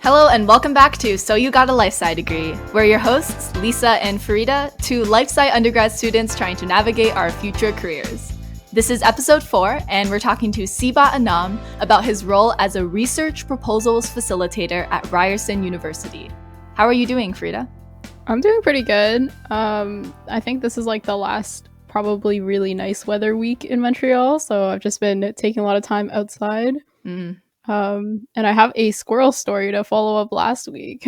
Hello and welcome back to So You Got a Lifesci Degree. We're your hosts, Lisa and Farida, two Lifesci undergrad students trying to navigate our future careers. This is episode 4, and we're talking to Sibat Anam about his role as a Research Proposals Facilitator at Ryerson University. How are you doing, Farida? I'm doing pretty good. I think this is like the last probably really nice weather week in Montreal, so I've just been taking a lot of time outside. And I have a squirrel story to follow up last week.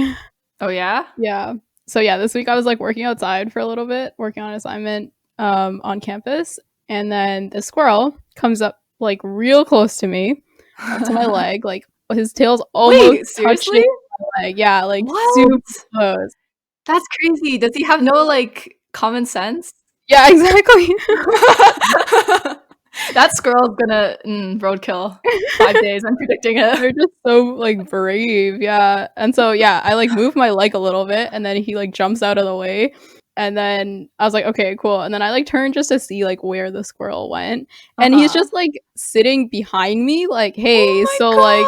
Oh, yeah? Yeah. So yeah, this week I was like working outside for a little bit, working on an assignment on campus, and then the squirrel comes up like real close to me, up to my leg, like his tail's almost touching my leg. Yeah, like super close. That's crazy. Does he have no like common sense? Yeah, exactly. That squirrel's gonna roadkill 5 days. I'm predicting it. They're just so like brave. Yeah. And so yeah, I like move my leg a little bit, and then he like jumps out of the way. And then I was like, okay, cool. And then I like turned just to see like where the squirrel went. And he's just like sitting behind me, like, hey, so God. Like,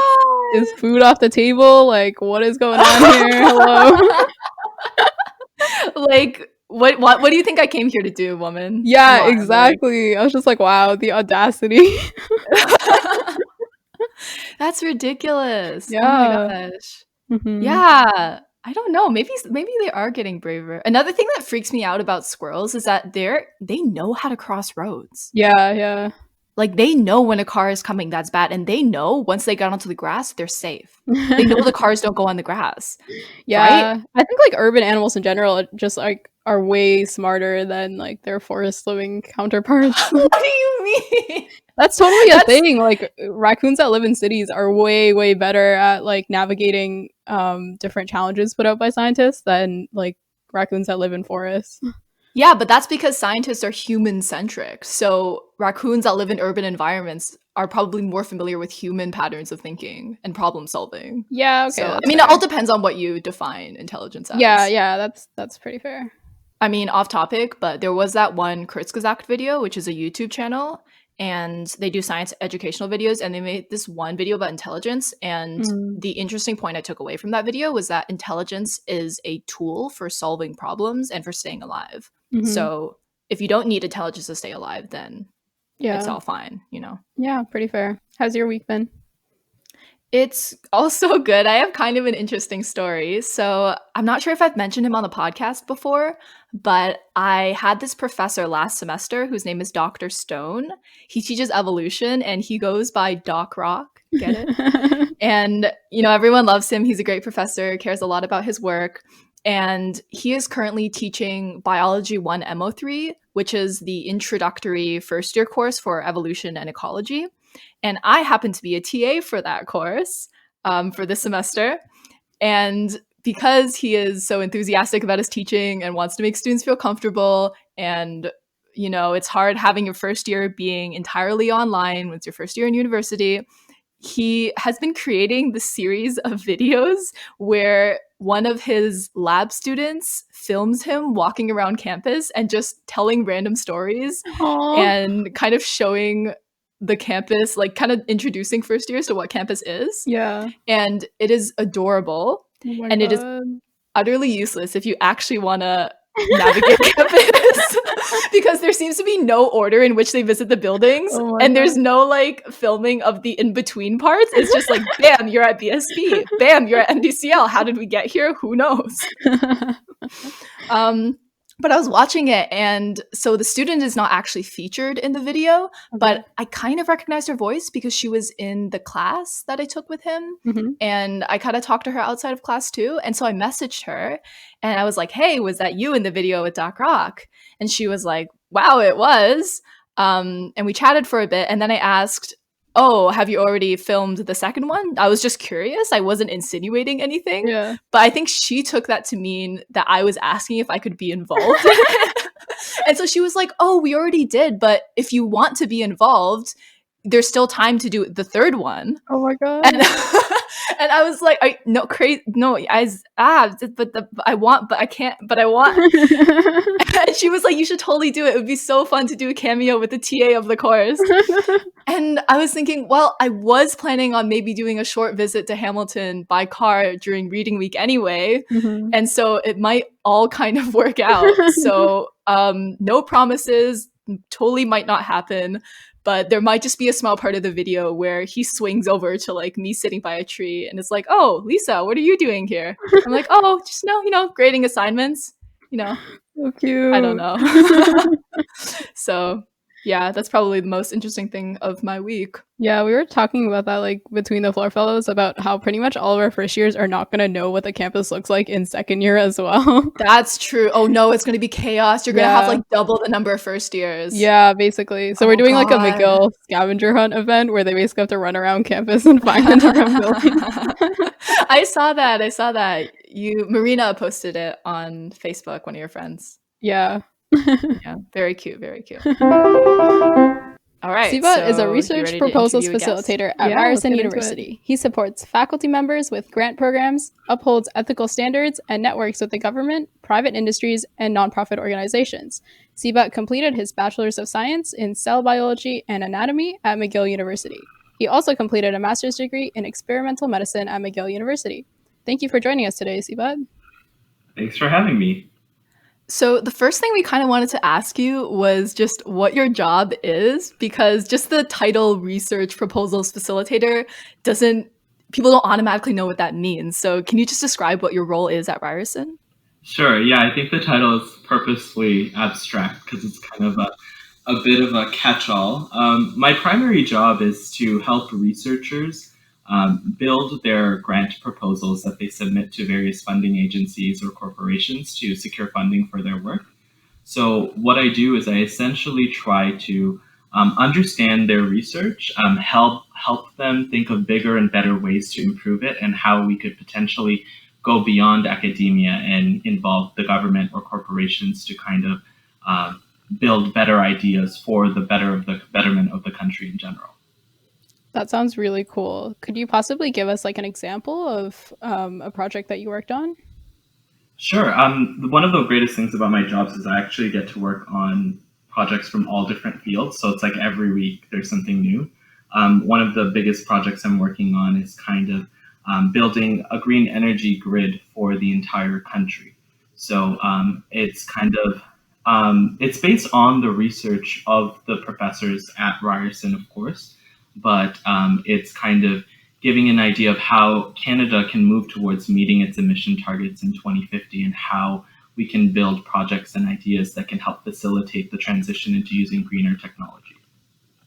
is food off the table? Like, what is going on here? Hello. Like, what do you think I came here to do, woman? Yeah, exactly. Like, I was just like, wow, the audacity. That's ridiculous. Yeah. Oh my gosh. Mm-hmm. Yeah. I don't know. Maybe they are getting braver. Another thing that freaks me out about squirrels is that they know how to cross roads. Yeah. Like, they know when a car is coming that's bad, and they know once they get onto the grass, they're safe. They know the cars don't go on the grass. Yeah. Right? I think like urban animals in general just like are way smarter than like their forest living counterparts. What do you mean? That's totally a thing. Like, raccoons that live in cities are way better at like navigating different challenges put out by scientists than like raccoons that live in forests. Yeah, but that's because scientists are human-centric. So raccoons that live in urban environments are probably more familiar with human patterns of thinking and problem solving. Yeah, okay. So, I mean, fair. It all depends on what you define intelligence as. Yeah, that's pretty fair. I mean, off topic, but there was that one Kurzgesagt video, which is a YouTube channel, and they do science educational videos, and they made this one video about intelligence. And the interesting point I took away from that video was that intelligence is a tool for solving problems and for staying alive. Mm-hmm. So if you don't need intelligence to stay alive, then it's all fine, you know? Yeah, pretty fair. How's your week been? It's also good. I have kind of an interesting story. So I'm not sure if I've mentioned him on the podcast before, but I had this professor last semester whose name is Dr. Stone. He teaches evolution, and he goes by Doc Rock. Get it? And, you know, everyone loves him. He's a great professor, cares a lot about his work. And he is currently teaching Biology 1 MO3, which is the introductory first-year course for evolution and ecology. And I happen to be a TA for that course for this semester. And because he is so enthusiastic about his teaching and wants to make students feel comfortable, and, you know, it's hard having your first year being entirely online when it's your first year in university, he has been creating this series of videos where one of his lab students films him walking around campus and just telling random stories. Aww. And kind of showing the campus, like kind of introducing first years to what campus is. Yeah. And it is adorable. Oh and God. It is utterly useless if you actually want to navigate campus, because there seems to be no order in which they visit the buildings, and there's no like filming of the in-between parts. It's just like, bam, you're at BSB, bam, you're at MDCL. How did we get here? Who knows? But I was watching it, and so the student is not actually featured in the video, but I kind of recognized her voice because she was in the class that I took with him, and I kind of talked to her outside of class too, and so I messaged her, and I was like, hey, was that you in the video with Doc Rock? And she was like, wow, it was. And we chatted for a bit, and then I asked, oh, have you already filmed the second one? I was just curious. I wasn't insinuating anything. Yeah. But I think she took that to mean that I was asking if I could be involved. And so she was like, oh, we already did. But if you want to be involved, there's still time to do the third one. Oh my And god. and I was like, no, crazy, no, but I want, but I can't, but I want. And she was like, you should totally do it. It would be so fun to do a cameo with the TA of the course. And I was thinking, well, I was planning on maybe doing a short visit to Hamilton by car during reading week anyway. Mhm. And so it might all kind of work out. So no promises, totally might not happen. But there might just be a small part of the video where he swings over to like me sitting by a tree and it's like, oh, Lisa, what are you doing here? I'm like, oh, just grading assignments, So I don't cute. know. So yeah, that's probably the most interesting thing of my week. Yeah, we were talking about that like between the floor fellows about how pretty much all of our first years are not going to know what the campus looks like in second year as well. That's true. Oh no, it's going to be chaos. You're going to have Yeah. like double the number of first years. Yeah, basically. So we're Oh doing like a god. McGill scavenger hunt event where they basically have to run around campus and find the different buildings. I saw that. Marina posted it on Facebook, one of your friends. Yeah. Yeah, very cute, very cute. All right, Sibat is a so you research ready to proposals interview a guest? facilitator at Yeah, let's Ryerson get into it. University. He supports faculty members with grant programs, upholds ethical standards, and networks with the government, private industries, and nonprofit organizations. Sibat completed his Bachelor's of Science in Cell Biology and Anatomy at McGill University. He also completed a master's degree in experimental medicine at McGill University. Thank you for joining us today, Sibat. Thanks for having me. So the first thing we kind of wanted to ask you was just what your job is, because just the title Research Proposals Facilitator people don't automatically know what that means. So can you just describe what your role is at Ryerson? Sure, yeah, I think the title is purposely abstract because it's kind of a bit of a catch-all. My primary job is to help researchers build their grant proposals that they submit to various funding agencies or corporations to secure funding for their work. So what I do is I essentially try to understand their research, help them think of bigger and better ways to improve it, and how we could potentially go beyond academia and involve the government or corporations to kind of build better ideas for the betterment of the country in general. That sounds really cool. Could you possibly give us like an example of a project that you worked on? Sure. One of the greatest things about my jobs is I actually get to work on projects from all different fields. So it's like every week there's something new. One of the biggest projects I'm working on is kind of building a green energy grid for the entire country. So it's kind of it's based on the research of the professors at Ryerson, of course, but it's kind of giving an idea of how Canada can move towards meeting its emission targets in 2050 and how we can build projects and ideas that can help facilitate the transition into using greener technology.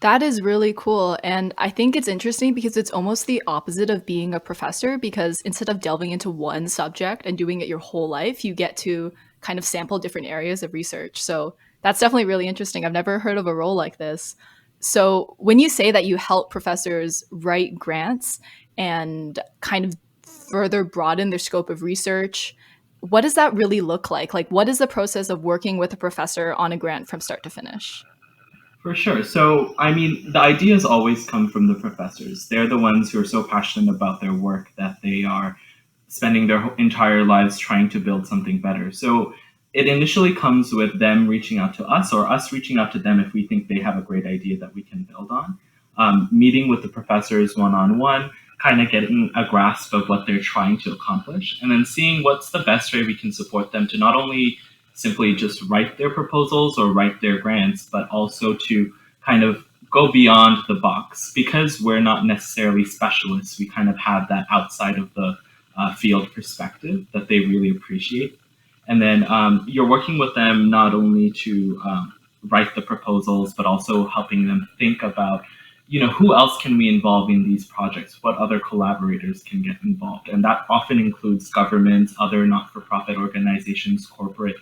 That is really cool. And I think it's interesting because it's almost the opposite of being a professor, because instead of delving into one subject and doing it your whole life, you get to kind of sample different areas of research. So that's definitely really interesting. I've never heard of a role like this. So when you say that you help professors write grants and kind of further broaden their scope of research, what does that really look like? Like, what is the process of working with a professor on a grant from start to finish? For sure. So, I mean, the ideas always come from the professors. They're the ones who are so passionate about their work that they are spending their entire lives trying to build something better. So, it initially comes with them reaching out to us or us reaching out to them if we think they have a great idea that we can build on. Meeting with the professors one-on-one, kind of getting a grasp of what they're trying to accomplish, and then seeing what's the best way we can support them to not only simply just write their proposals or write their grants, but also to kind of go beyond the box. Because we're not necessarily specialists, we kind of have that outside of the field perspective that they really appreciate. And then you're working with them not only to write the proposals, but also helping them think about, who else can we involve in these projects? What other collaborators can get involved? And that often includes governments, other not-for-profit organizations, corporate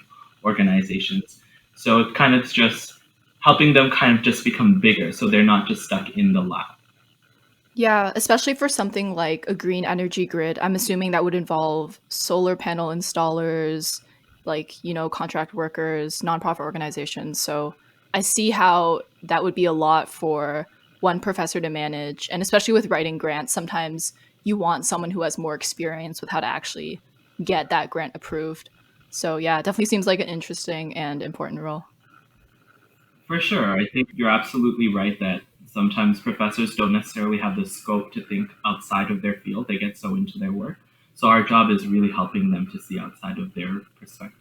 organizations. So it kind of just helping them kind of just become bigger so they're not just stuck in the lab. Yeah, especially for something like a green energy grid. I'm assuming that would involve solar panel installers, like, contract workers, nonprofit organizations. So I see how that would be a lot for one professor to manage. And especially with writing grants, sometimes you want someone who has more experience with how to actually get that grant approved. So yeah, it definitely seems like an interesting and important role. For sure. I think you're absolutely right that sometimes professors don't necessarily have the scope to think outside of their field. They get so into their work. So our job is really helping them to see outside of their perspective.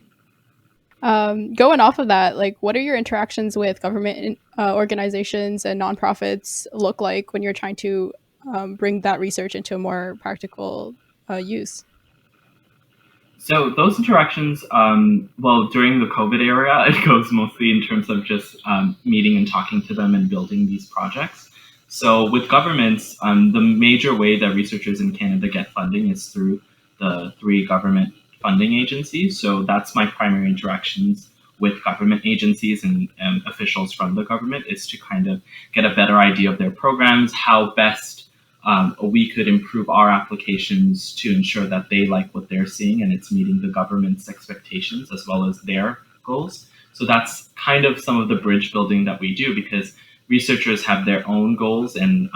Going off of that, like, what are your interactions with government organizations and nonprofits look like when you're trying to bring that research into a more practical use? So those interactions, well, during the COVID era, it goes mostly in terms of just meeting and talking to them and building these projects. So with governments, the major way that researchers in Canada get funding is through the three government funding agencies. So that's my primary interactions with government agencies and officials from the government, is to kind of get a better idea of their programs, how best we could improve our applications to ensure that they like what they're seeing and it's meeting the government's expectations as well as their goals. So that's kind of some of the bridge building that we do, because researchers have their own goals and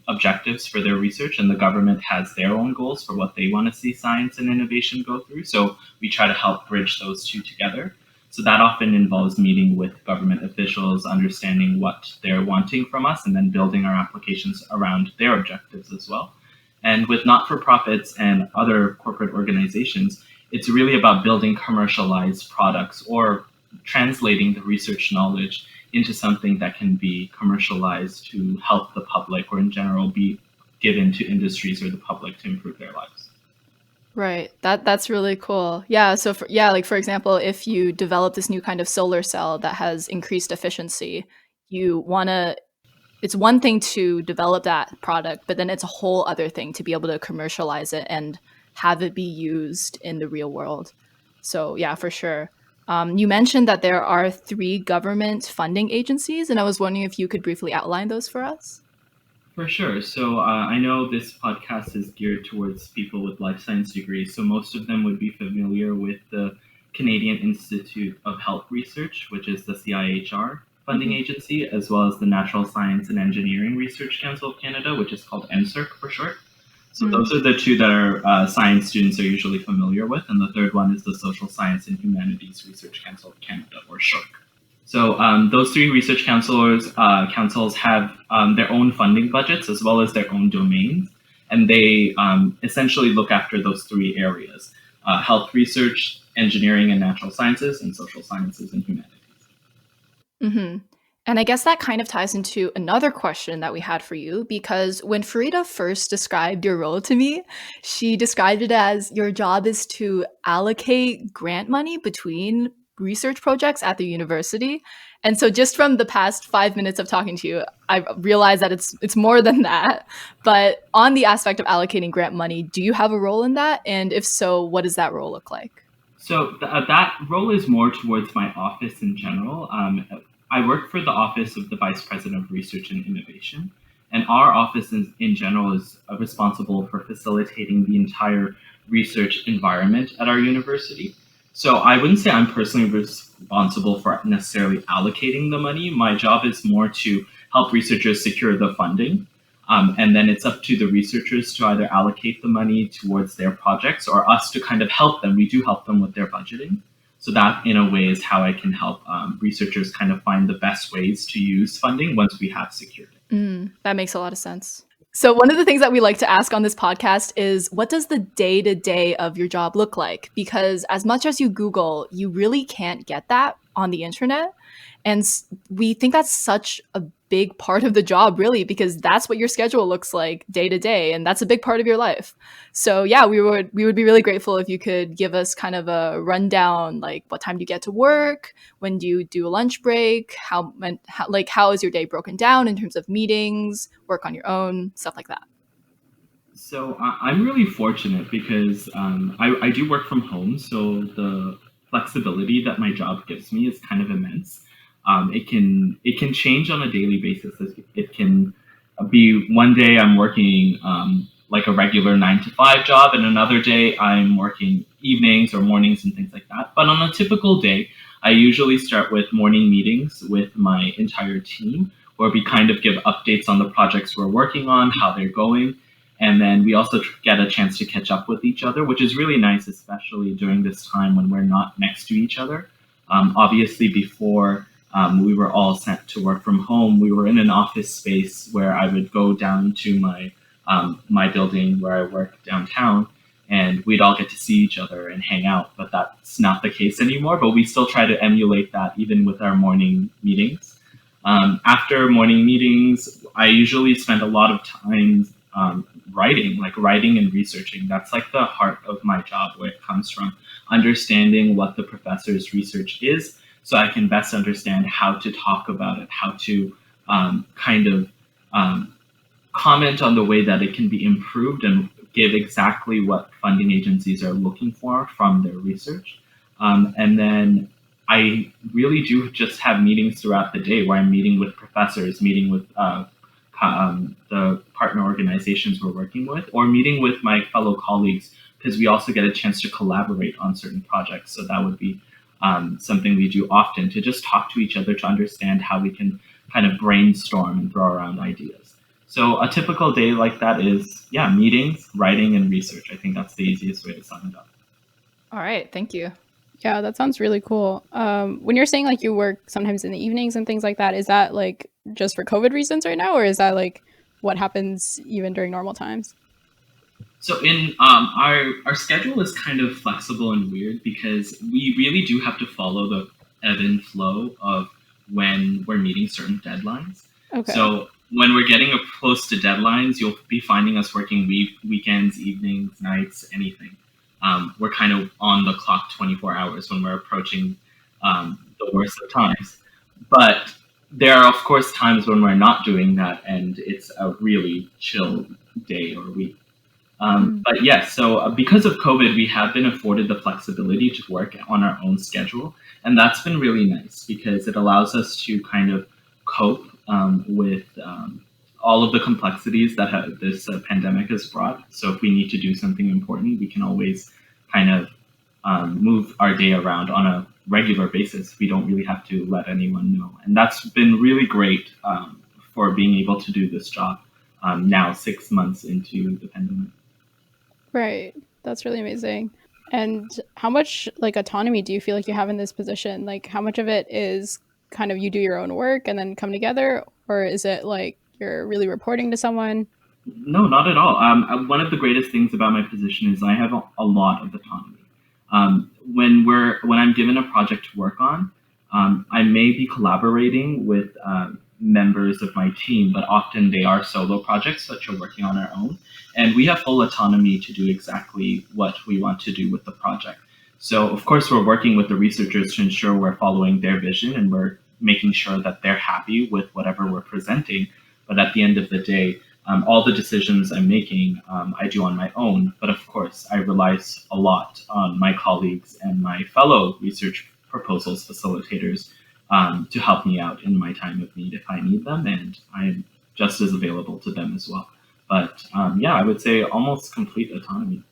objectives for their research, and the government has their own goals for what they want to see science and innovation go through. So we try to help bridge those two together. So that often involves meeting with government officials, understanding what they're wanting from us, and then building our applications around their objectives as well. And with not-for-profits and other corporate organizations, it's really about building commercialized products or translating the research knowledge into something that can be commercialized to help the public, or in general be given to industries or the public to improve their lives. Right. That's really cool. Yeah. So like for example, if you develop this new kind of solar cell that has increased efficiency, you want to. It's one thing to develop that product, but then it's a whole other thing to be able to commercialize it and have it be used in the real world. So yeah, for sure. You mentioned that there are 3 government funding agencies, and I was wondering if you could briefly outline those for us. For sure. So I know this podcast is geared towards people with life science degrees, so most of them would be familiar with the Canadian Institute of Health Research, which is the CIHR funding agency, as well as the Natural Science and Engineering Research Council of Canada, which is called NSERC for short. So those are the 2 that our science students are usually familiar with, and the third one is the Social Science and Humanities Research Council of Canada, or SHORC. So those 3 research councils have their own funding budgets as well as their own domains, and they essentially look after those 3 areas: health research, engineering and natural sciences, and social sciences and humanities. Mm-hmm. And I guess that kind of ties into another question that we had for you, because when Farida first described your role to me, she described it as your job is to allocate grant money between research projects at the university. And so just from the past 5 minutes of talking to you, I've realized that it's more than that. But on the aspect of allocating grant money, do you have a role in that? And if so, what does that role look like? So that role is more towards my office in general. I work for the Office of the Vice President of Research and Innovation, and our office in general is responsible for facilitating the entire research environment at our university. So I wouldn't say I'm personally responsible for necessarily allocating the money. My job is more to help researchers secure the funding, and then it's up to the researchers to either allocate the money towards their projects or us to kind of help them. We do help them with their budgeting. So that, in a way, is how I can help researchers kind of find the best ways to use funding once we have secured it. That makes a lot of sense. So one of the things that we like to ask on this podcast is, what does the day-to-day of your job look like? Because as much as you Google, you really can't get that on the internet. And we think that's such a big part of the job, really, because that's what your schedule looks like day to day, and that's a big part of your life. So yeah, we would be really grateful if you could give us kind of a rundown, like what time do you get to work, when do you do a lunch break, how is your day broken down in terms of meetings, work on your own, stuff like that. So I'm really fortunate because I do work from home, so the flexibility that my job gives me is kind of immense. It can change on a daily basis. It can be one day I'm working like a regular 9 to 5 job, and another day I'm working evenings or mornings and things like that. But on a typical day, I usually start with morning meetings with my entire team, where we kind of give updates on the projects we're working on, how they're going. And then we also get a chance to catch up with each other, which is really nice, especially during this time when we're not next to each other. Obviously, before we were all sent to work from home, we were in an office space where I would go down to my building where I work downtown, and we'd all get to see each other and hang out. But that's not the case anymore, but we still try to emulate that even with our morning meetings. After morning meetings, I usually spend a lot of time writing and researching. That's like the heart of my job, where it comes from understanding what the professor's research is, so I can best understand how to talk about it, how to comment on the way that it can be improved and give exactly what funding agencies are looking for from their research. And then I really do just have meetings throughout the day where I'm meeting with professors, meeting with the partner organizations we're working with, or meeting with my fellow colleagues, because we also get a chance to collaborate on certain projects. So that would be something we do often, to just talk to each other to understand how we can kind of brainstorm and throw around ideas. So a typical day like that is, meetings, writing, and research. I think that's the easiest way to sum it up. All right, thank you. Yeah, that sounds really cool. When you're saying like you work sometimes in the evenings and things like that, is that like just for COVID reasons right now, or is that like what happens even during normal times? So in our schedule is kind of flexible and weird, because we really do have to follow the ebb and flow of when we're meeting certain deadlines. Okay. So when we're getting close to deadlines, you'll be finding us working weekends, evenings, nights, anything. We're kind of on the clock 24 hours when we're approaching the worst of times. But there are, of course, times when we're not doing that, and it's a really chill day or week. But yes, so because of COVID, we have been afforded the flexibility to work on our own schedule. And that's been really nice, because it allows us to kind of cope with all of the complexities that this pandemic has brought. So if we need to do something important, we can always kind of move our day around on a regular basis. We don't really have to let anyone know. And that's been really great for being able to do this job now 6 months into the pandemic. Right. That's really amazing. And how much like autonomy do you feel like you have in this position? Like how much of it is kind of you do your own work and then come together, or is it like you're really reporting to someone? No, not at all. One of the greatest things about my position is I have a lot of autonomy. When I'm given a project to work on, I may be collaborating with members of my team, but often they are solo projects that you're working on our own. And we have full autonomy to do exactly what we want to do with the project. So of course, we're working with the researchers to ensure we're following their vision, and we're making sure that they're happy with whatever we're presenting. But at the end of the day, all the decisions I'm making, I do on my own. But of course, I rely a lot on my colleagues and my fellow Research Proposals Facilitators to help me out in my time of need if I need them, and I'm just as available to them as well. But I would say almost complete autonomy.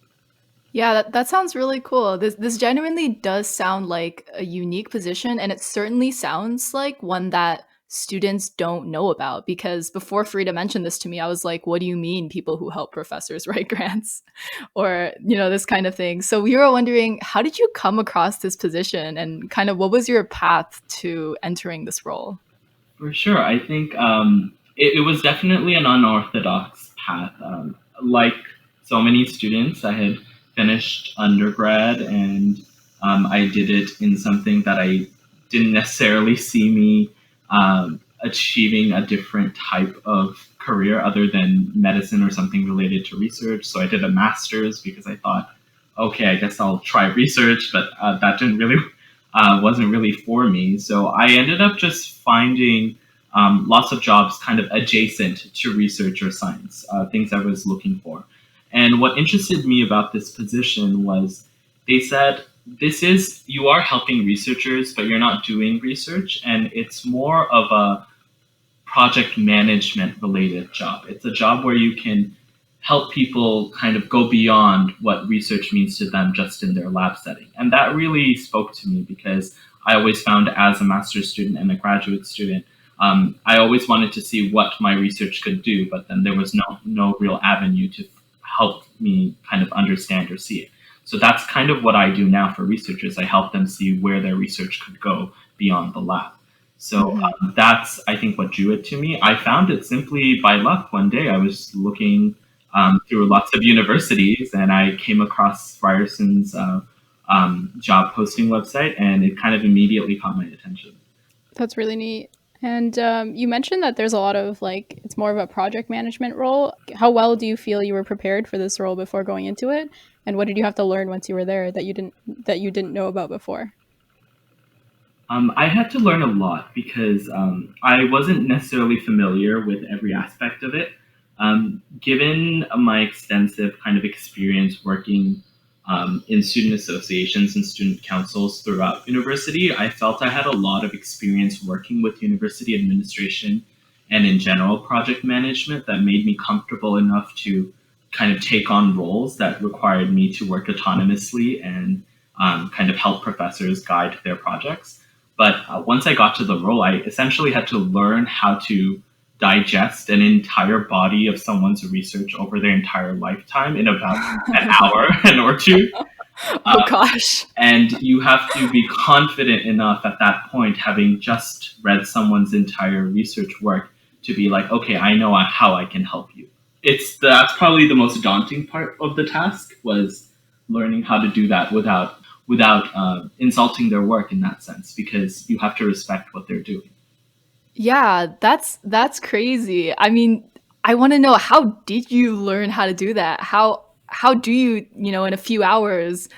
Yeah, that sounds really cool. This genuinely does sound like a unique position, and it certainly sounds like one that students don't know about, because before Frida mentioned this to me, I was like, what do you mean people who help professors write grants? Or, this kind of thing. So we were wondering, how did you come across this position, and kind of what was your path to entering this role? For sure. I think it was definitely an unorthodox path. Like so many students, I had finished undergrad, and I did it in something that I didn't necessarily see me achieving a different type of career other than medicine or something related to research. So I did a master's because I thought, okay, I guess I'll try research, but that didn't really wasn't really for me. So I ended up just finding lots of jobs kind of adjacent to research or science, things I was looking for. And what interested me about this position was they said, you are helping researchers, but you're not doing research. And it's more of a project management related job. It's a job where you can help people kind of go beyond what research means to them just in their lab setting. And that really spoke to me, because I always found, as a master's student and a graduate student, I always wanted to see what my research could do, but then there was no real avenue to help me kind of understand or see it. So that's kind of what I do now for researchers. I help them see where their research could go beyond the lab. So that's, I think, what drew it to me. I found it simply by luck. One day I was looking through lots of universities, and I came across Ryerson's job posting website, and it kind of immediately caught my attention. That's really neat. And you mentioned that there's a lot of it's more of a project management role. How well do you feel you were prepared for this role before going into it? And what did you have to learn once you were there that you didn't know about before? I had to learn a lot because I wasn't necessarily familiar with every aspect of it. Given my extensive kind of experience working in student associations and student councils throughout university, I felt I had a lot of experience working with university administration and in general project management that made me comfortable enough to kind of take on roles that required me to work autonomously and kind of help professors guide their projects. But once I got to the role, I essentially had to learn how to digest an entire body of someone's research over their entire lifetime in about an hour or two. Oh gosh. And you have to be confident enough at that point, having just read someone's entire research work, to be like, okay, I know how I can help you. That's probably the most daunting part of the task, was learning how to do that without insulting their work in that sense, because you have to respect what they're doing. Yeah, that's crazy. I mean, I want to know, how did you learn how to do that? How do you, in a few hours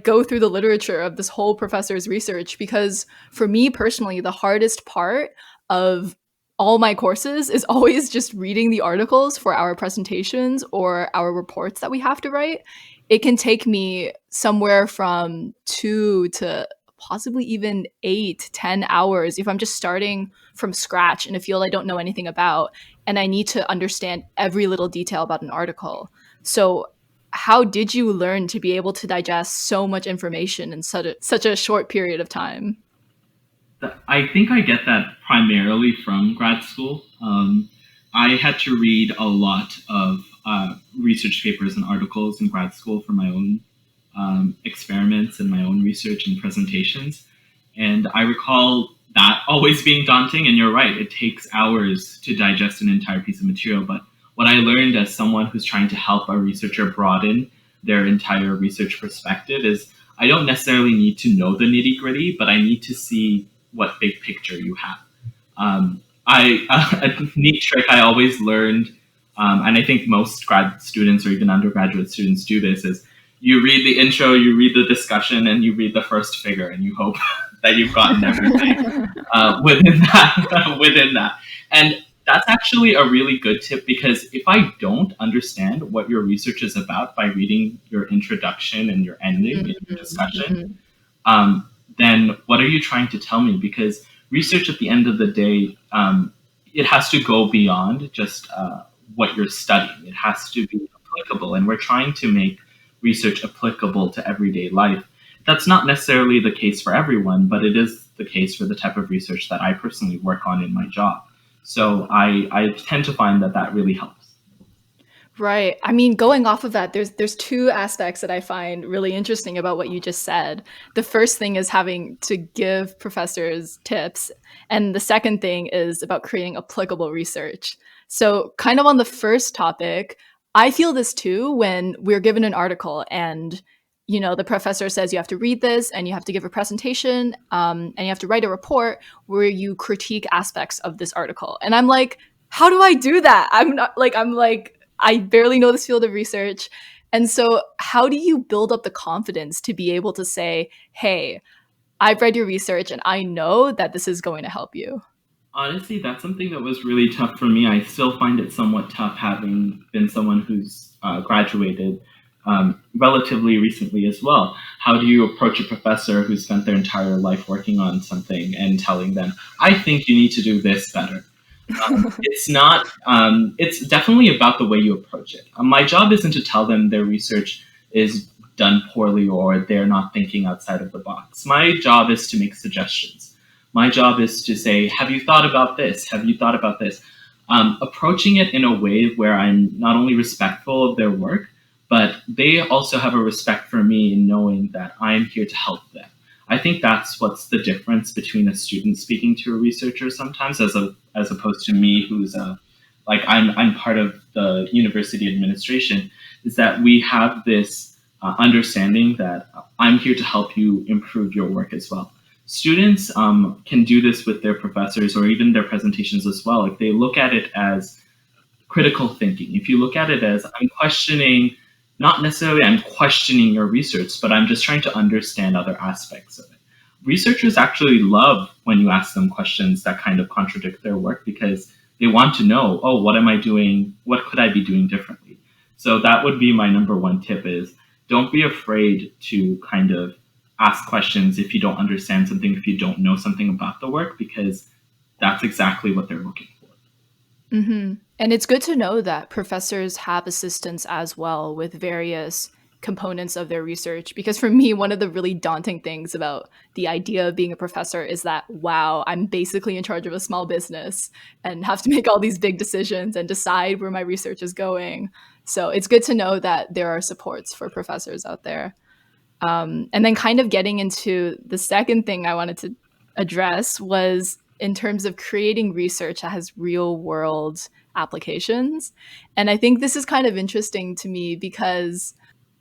go through the literature of this whole professor's research? Because for me personally, the hardest part of all my courses is always just reading the articles for our presentations or our reports that we have to write. It can take me somewhere from 2 to possibly even 8, 10 hours if I'm just starting from scratch in a field I don't know anything about, and I need to understand every little detail about an article. So how did you learn to be able to digest so much information in such a short period of time? I think I get that primarily from grad school. I had to read a lot of research papers and articles in grad school for my own experiments and my own research and presentations. And I recall that always being daunting. And you're right, it takes hours to digest an entire piece of material. But what I learned as someone who's trying to help a researcher broaden their entire research perspective is, I don't necessarily need to know the nitty gritty, but I need to see what big picture you have. A neat trick I always learned, and I think most grad students or even undergraduate students do this, is you read the intro, you read the discussion, and you read the first figure, and you hope that you've gotten everything within that. And that's actually a really good tip, because if I don't understand what your research is about by reading your introduction and your ending in your discussion, then what are you trying to tell me? Because research at the end of the day, it has to go beyond just what you're studying. It has to be applicable, and we're trying to make research applicable to everyday life. That's not necessarily the case for everyone, but it is the case for the type of research that I personally work on in my job. So I tend to find that really helps. Right. I mean, going off of that, there's two aspects that I find really interesting about what you just said. The first thing is having to give professors tips, and the second thing is about creating applicable research. So kind of on the first topic, I feel this too when we're given an article and the professor says you have to read this and you have to give a presentation and you have to write a report where you critique aspects of this article. And I'm like, how do I do that? I'm like, I barely know this field of research. And so how do you build up the confidence to be able to say, hey, I've read your research and I know that this is going to help you? Honestly, that's something that was really tough for me. I still find it somewhat tough, having been someone who's graduated relatively recently as well. How do you approach a professor who spent their entire life working on something and telling them, I think you need to do this better? It's definitely about the way you approach it. My job isn't to tell them their research is done poorly or they're not thinking outside of the box. My job is to make suggestions. My job is to say, have you thought about this? Have you thought about this? Approaching it in a way where I'm not only respectful of their work, but they also have a respect for me in knowing that I'm here to help them. I think that's what's the difference between a student speaking to a researcher sometimes, as opposed to me, who's I'm part of the university administration, is that we have this understanding that I'm here to help you improve your work as well. Students can do this with their professors or even their presentations as well. If they look at it as critical thinking, if you look at it as not necessarily I'm questioning your research, but I'm just trying to understand other aspects of it. Researchers actually love when you ask them questions that kind of contradict their work, because they want to know, oh, what am I doing? What could I be doing differently? So that would be my number one tip, is don't be afraid to kind of ask questions if you don't understand something, if you don't know something about the work, because that's exactly what they're looking for. Mm-hmm. And it's good to know that professors have assistants as well with various components of their research, because for me, one of the really daunting things about the idea of being a professor is that, wow, I'm basically in charge of a small business and have to make all these big decisions and decide where my research is going. So it's good to know that there are supports for professors out there. And then kind of getting into the second thing I wanted to address was in terms of creating research that has real world applications. And I think this is kind of interesting to me because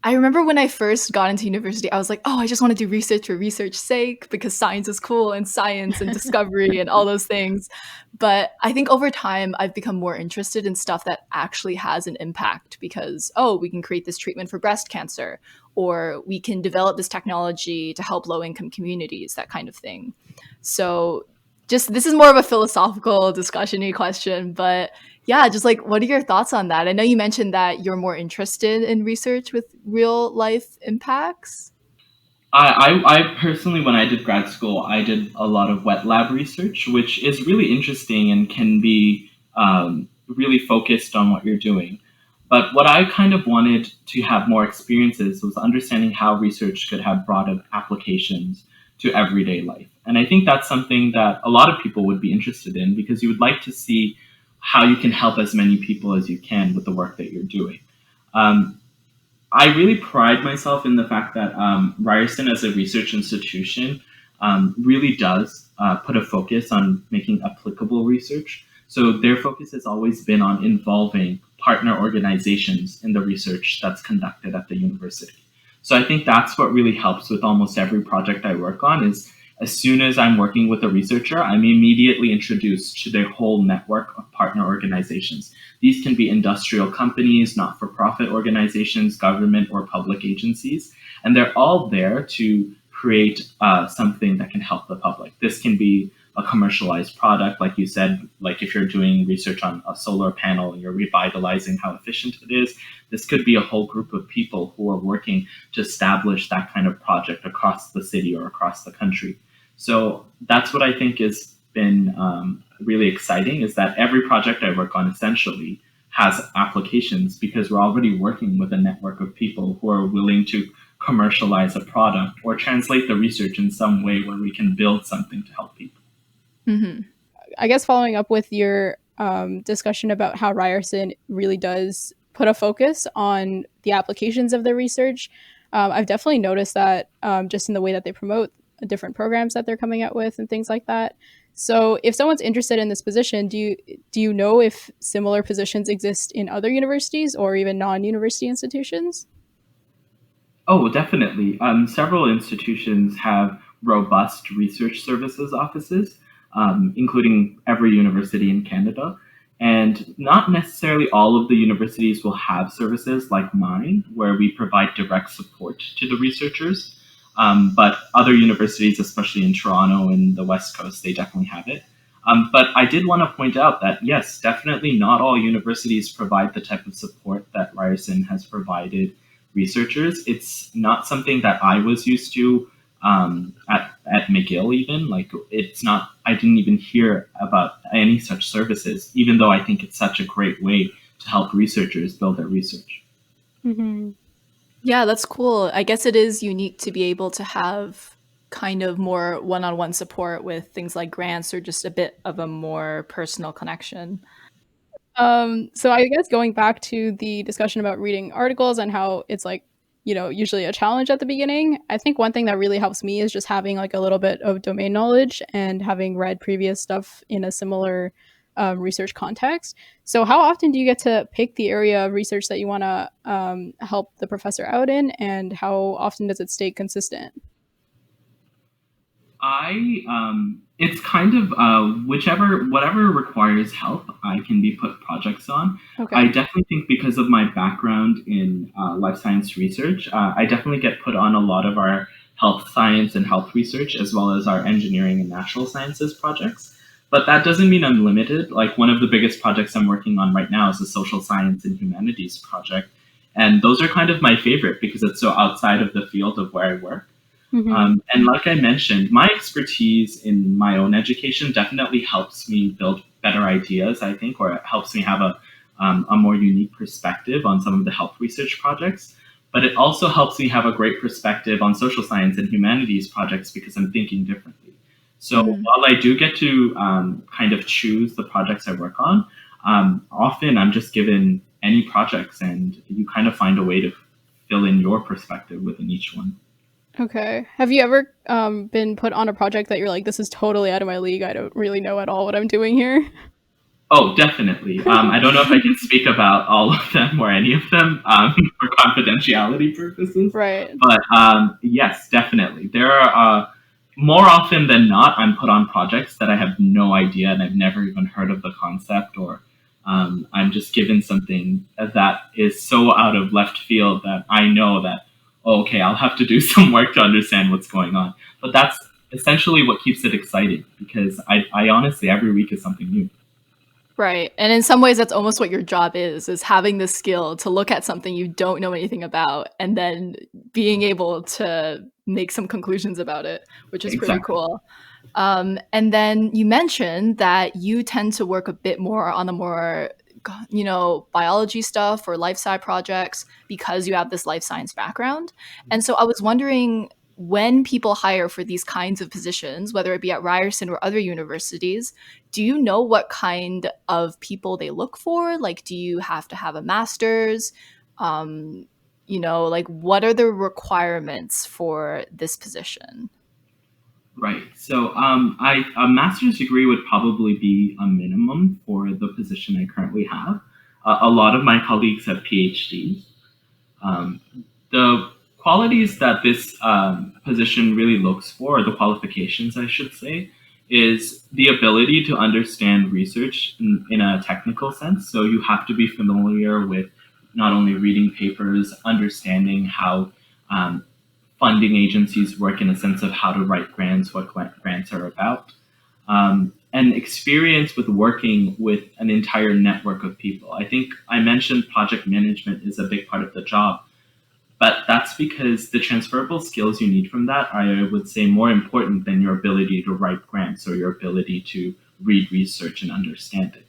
I remember when I first got into university, I was like, oh, I just want to do research for research's sake because science is cool and science and discovery and all those things. But I think over time, I've become more interested in stuff that actually has an impact because, oh, we can create this treatment for breast cancer, or we can develop this technology to help low-income communities, that kind of thing. So just this is more of a philosophical discussion-y question, but yeah, just like, what are your thoughts on that? I know you mentioned that you're more interested in research with real life impacts. I personally, when I did grad school, I did a lot of wet lab research, which is really interesting and can be really focused on what you're doing. But what I kind of wanted to have more experiences was understanding how research could have broad applications to everyday life. And I think that's something that a lot of people would be interested in, because you would like to see how you can help as many people as you can with the work that you're doing. Um, I really pride myself in the fact that Ryerson, as a research institution, really does put a focus on making applicable research. So their focus has always been on involving partner organizations in the research that's conducted at the university. So I think that's what really helps with almost every project I work on, is as soon as I'm working with a researcher, I'm immediately introduced to their whole network of partner organizations. These can be industrial companies, not-for-profit organizations, government or public agencies, and they're all there to create something that can help the public. This can be a commercialized product, like you said, like if you're doing research on a solar panel and you're revitalizing how efficient it is. This could be a whole group of people who are working to establish that kind of project across the city or across the country. So that's what I think has been really exciting, is that every project I work on essentially has applications, because we're already working with a network of people who are willing to commercialize a product or translate the research in some way where we can build something to help people. Mm-hmm. I guess following up with your discussion about how Ryerson really does put a focus on the applications of their research, I've definitely noticed that just in the way that they promote different programs that they're coming out with and things like that. So if someone's interested in this position, do you know if similar positions exist in other universities or even non-university institutions? Oh, definitely. Several institutions have robust research services offices, including every university in Canada. And not necessarily all of the universities will have services like mine, where we provide direct support to the researchers. But other universities, especially in Toronto and the West Coast, they definitely have it. But I did want to point out that, yes, definitely not all universities provide the type of support that Ryerson has provided researchers. It's not something that I was used to at McGill even. Like, it's not, I didn't even hear about any such services, even though I think it's such a great way to help researchers build their research. Mm-hmm. Yeah, that's cool. I guess it is unique to be able to have kind of more one-on-one support with things like grants, or just a bit of a more personal connection? So I guess going back to the discussion about reading articles and how it's like, usually a challenge at the beginning, I think one thing that really helps me is just having like a little bit of domain knowledge and having read previous stuff in a similar research context. So how often do you get to pick the area of research that you want to help the professor out in, and how often does it stay consistent? It's kind of whatever requires help, I can be put projects on. Okay. I definitely think because of my background in life science research, I definitely get put on a lot of our health science and health research, as well as our engineering and natural sciences projects. But that doesn't mean I'm limited. Like one of the biggest projects I'm working on right now is a social science and humanities project. And those are kind of my favorite because it's so outside of the field of where I work. And like I mentioned, my expertise in my own education definitely helps me build better ideas, I think, or it helps me have a more unique perspective on some of the health research projects. But it also helps me have a great perspective on social science and humanities projects because I'm thinking differently. So while I do get to kind of choose the projects I work on, often I'm just given any projects and you kind of find a way to fill in your perspective within each one. Okay. Have you ever been put on a project that you're like, this is totally out of my league, I don't really know at all what I'm doing here? Oh, definitely. I don't know if I can speak about all of them or any of them for confidentiality purposes. Right. But yes, definitely. There are more often than not, I'm put on projects that I have no idea and I've never even heard of the concept, or I'm just given something that is so out of left field that I know that, oh, okay, I'll have to do some work to understand what's going on. But that's essentially what keeps it exciting because I honestly, every week is something new. Right. And in some ways, that's almost what your job is having the skill to look at something you don't know anything about and then being able to make some conclusions about it, which is pretty Exactly. cool. And then you mentioned that you tend to work a bit more on the more, biology stuff or life sci projects because you have this life science background. And so I was wondering, when people hire for these kinds of positions, whether it be at Ryerson or other universities, do you know what kind of people they look for? Like, do you have to have a master's? Like, what are the requirements for this position? Right. So a master's degree would probably be a minimum for the position I currently have. A lot of my colleagues have PhDs. Um, the qualities that this position really looks for, or the qualifications, I should say, is the ability to understand research in a technical sense. So you have to be familiar with not only reading papers, understanding how funding agencies work in a sense of how to write grants, what grants are about, and experience with working with an entire network of people. I think I mentioned project management is a big part of the job, but that's because the transferable skills you need from that are, I would say, more important than your ability to write grants or your ability to read research and understand it.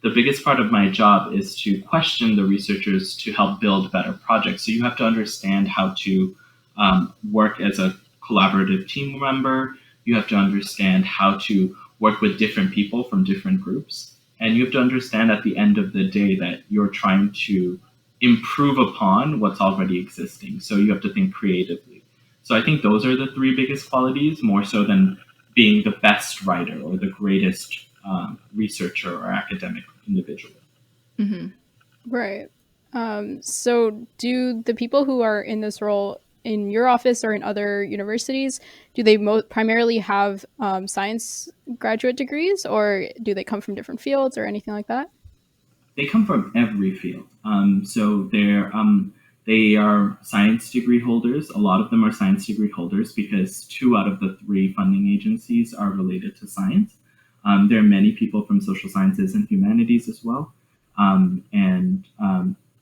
The biggest part of my job is to question the researchers to help build better projects. So you have to understand how to work as a collaborative team member. You have to understand how to work with different people from different groups. And you have to understand at the end of the day that you're trying to improve upon what's already existing. So you have to think creatively. So I think those are the three biggest qualities, more so than being the best writer or the greatest researcher or academic individual. Mm-hmm. Right. So do the people who are in this role in your office or in other universities, do they primarily have science graduate degrees, or do they come from different fields or anything like that? They come from every field. They are science degree holders. A lot of them are science degree holders because 2 out of the 3 funding agencies are related to science. There are many people from social sciences and humanities as well. And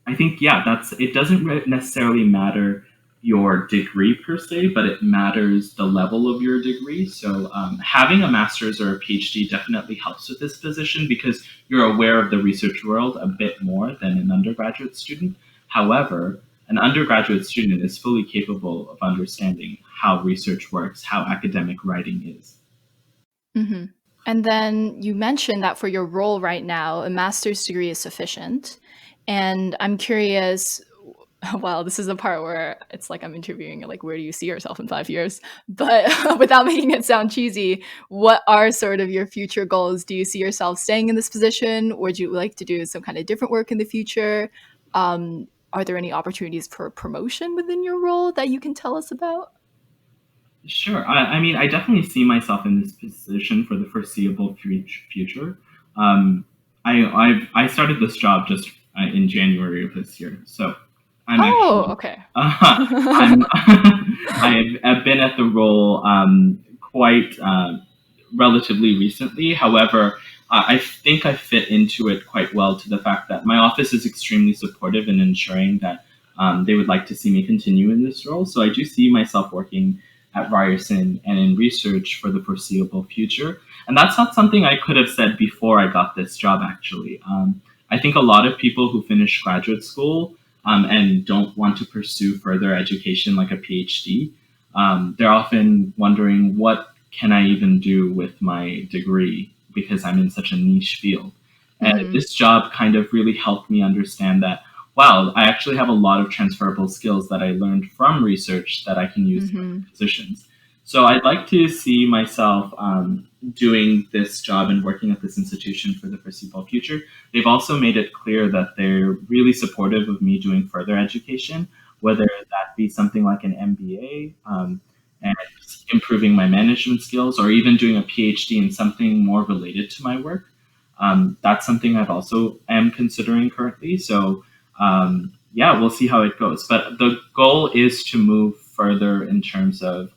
I think, it doesn't necessarily matter your degree per se, but it matters the level of your degree. So having a master's or a PhD definitely helps with this position because you're aware of the research world a bit more than an undergraduate student. However, an undergraduate student is fully capable of understanding how research works, how academic writing is. Mm-hmm. And then you mentioned that for your role right now, a master's degree is sufficient. And I'm curious, well, this is the part where it's like I'm interviewing, like, where do you see yourself in 5 years? But without making it sound cheesy, what are sort of your future goals? Do you see yourself staying in this position, or do you like to do some kind of different work in the future? Are there any opportunities for promotion within your role that you can tell us about? Sure. I mean, I definitely see myself in this position for the foreseeable future. I started this job just in January of this year, so I'm actually Okay. I've been at the role quite relatively recently. However, I think I fit into it quite well to the fact that my office is extremely supportive in ensuring that they would like to see me continue in this role. So I do see myself working at Ryerson and in research for the foreseeable future. And that's not something I could have said before I got this job, actually. I think a lot of people who finish graduate school and don't want to pursue further education like a PhD, they're often wondering, what can I even do with my degree because I'm in such a niche field? And this job kind of really helped me understand that, wow, I actually have a lot of transferable skills that I learned from research that I can use in other positions. So I'd like to see myself doing this job and working at this institution for the foreseeable future. They've also made it clear that they're really supportive of me doing further education, whether that be something like an MBA and improving my management skills, or even doing a PhD in something more related to my work. That's something I've also am considering currently. So yeah, we'll see how it goes. But the goal is to move further in terms of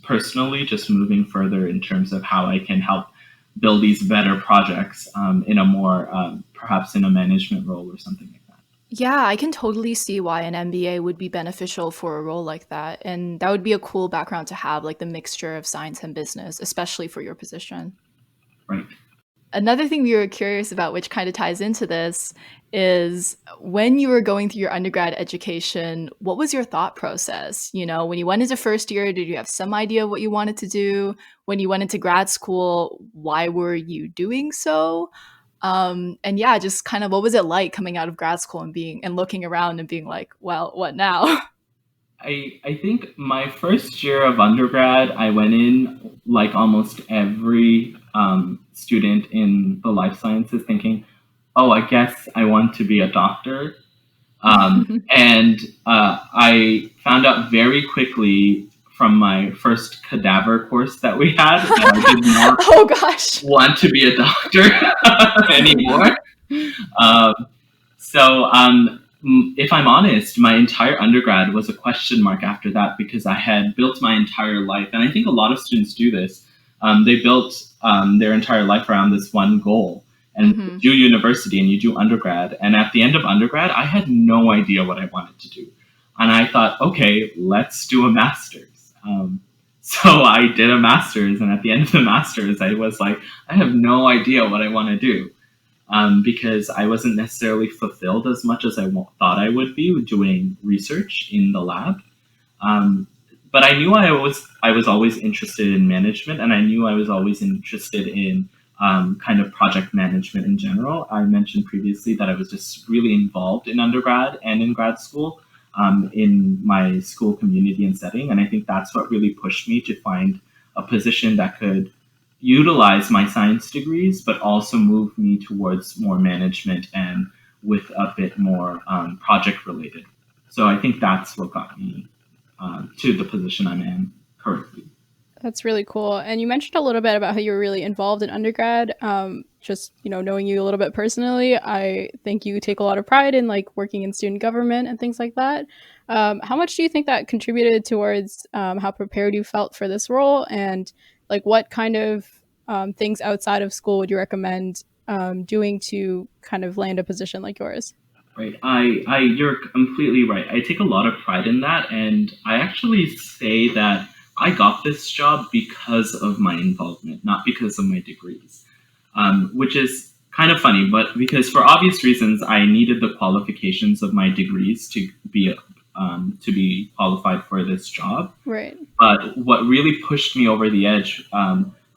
personally, just moving further in terms of how I can help build these better projects in a more, perhaps in a management role or something like that. Yeah, I can totally see why an MBA would be beneficial for a role like that. And that would be a cool background to have, like the mixture of science and business, especially for your position. Right. Another thing we were curious about, which kind of ties into this, is when you were going through your undergrad education, what was your thought process? You know, when you went into first year, did you have some idea of what you wanted to do? When you went into grad school, why were you doing so? And yeah, just kind of what was it like coming out of grad school and being and looking around and being like, well, what now? I think my first year of undergrad, I went in like almost every student in the life sciences thinking, oh, I guess I want to be a doctor. And I found out very quickly from my first cadaver course that we had that I did not Oh gosh. want to be a doctor anymore. Um, so if I'm honest, my entire undergrad was a question mark after that because I had built my entire life, and I think a lot of students do this. They built their entire life around this one goal. And you do university and you do undergrad. And at the end of undergrad, I had no idea what I wanted to do. And I thought, okay, let's do a master's. So I did a master's. And at the end of the master's, I was like, I have no idea what I want to do. Because I wasn't necessarily fulfilled as much as I thought I would be doing research in the lab. But I knew I was always interested in management, and I knew I was always interested in kind of project management in general. I mentioned previously that I was just really involved in undergrad and in grad school in my school community and setting. And I think that's what really pushed me to find a position that could utilize my science degrees, but also move me towards more management and with a bit more project related. So I think that's what got me to the position I'm in currently. That's really cool. And you mentioned a little bit about how you were really involved in undergrad. Just, knowing you a little bit personally, I think you take a lot of pride in like working in student government and things like that. How much do you think that contributed towards how prepared you felt for this role? And like what kind of things outside of school would you recommend doing to kind of land a position like yours? Right. You're completely right. I take a lot of pride in that. And I actually say that I got this job because of my involvement, not because of my degrees, which is kind of funny, but because for obvious reasons, I needed the qualifications of my degrees to be qualified for this job. Right. But what really pushed me over the edge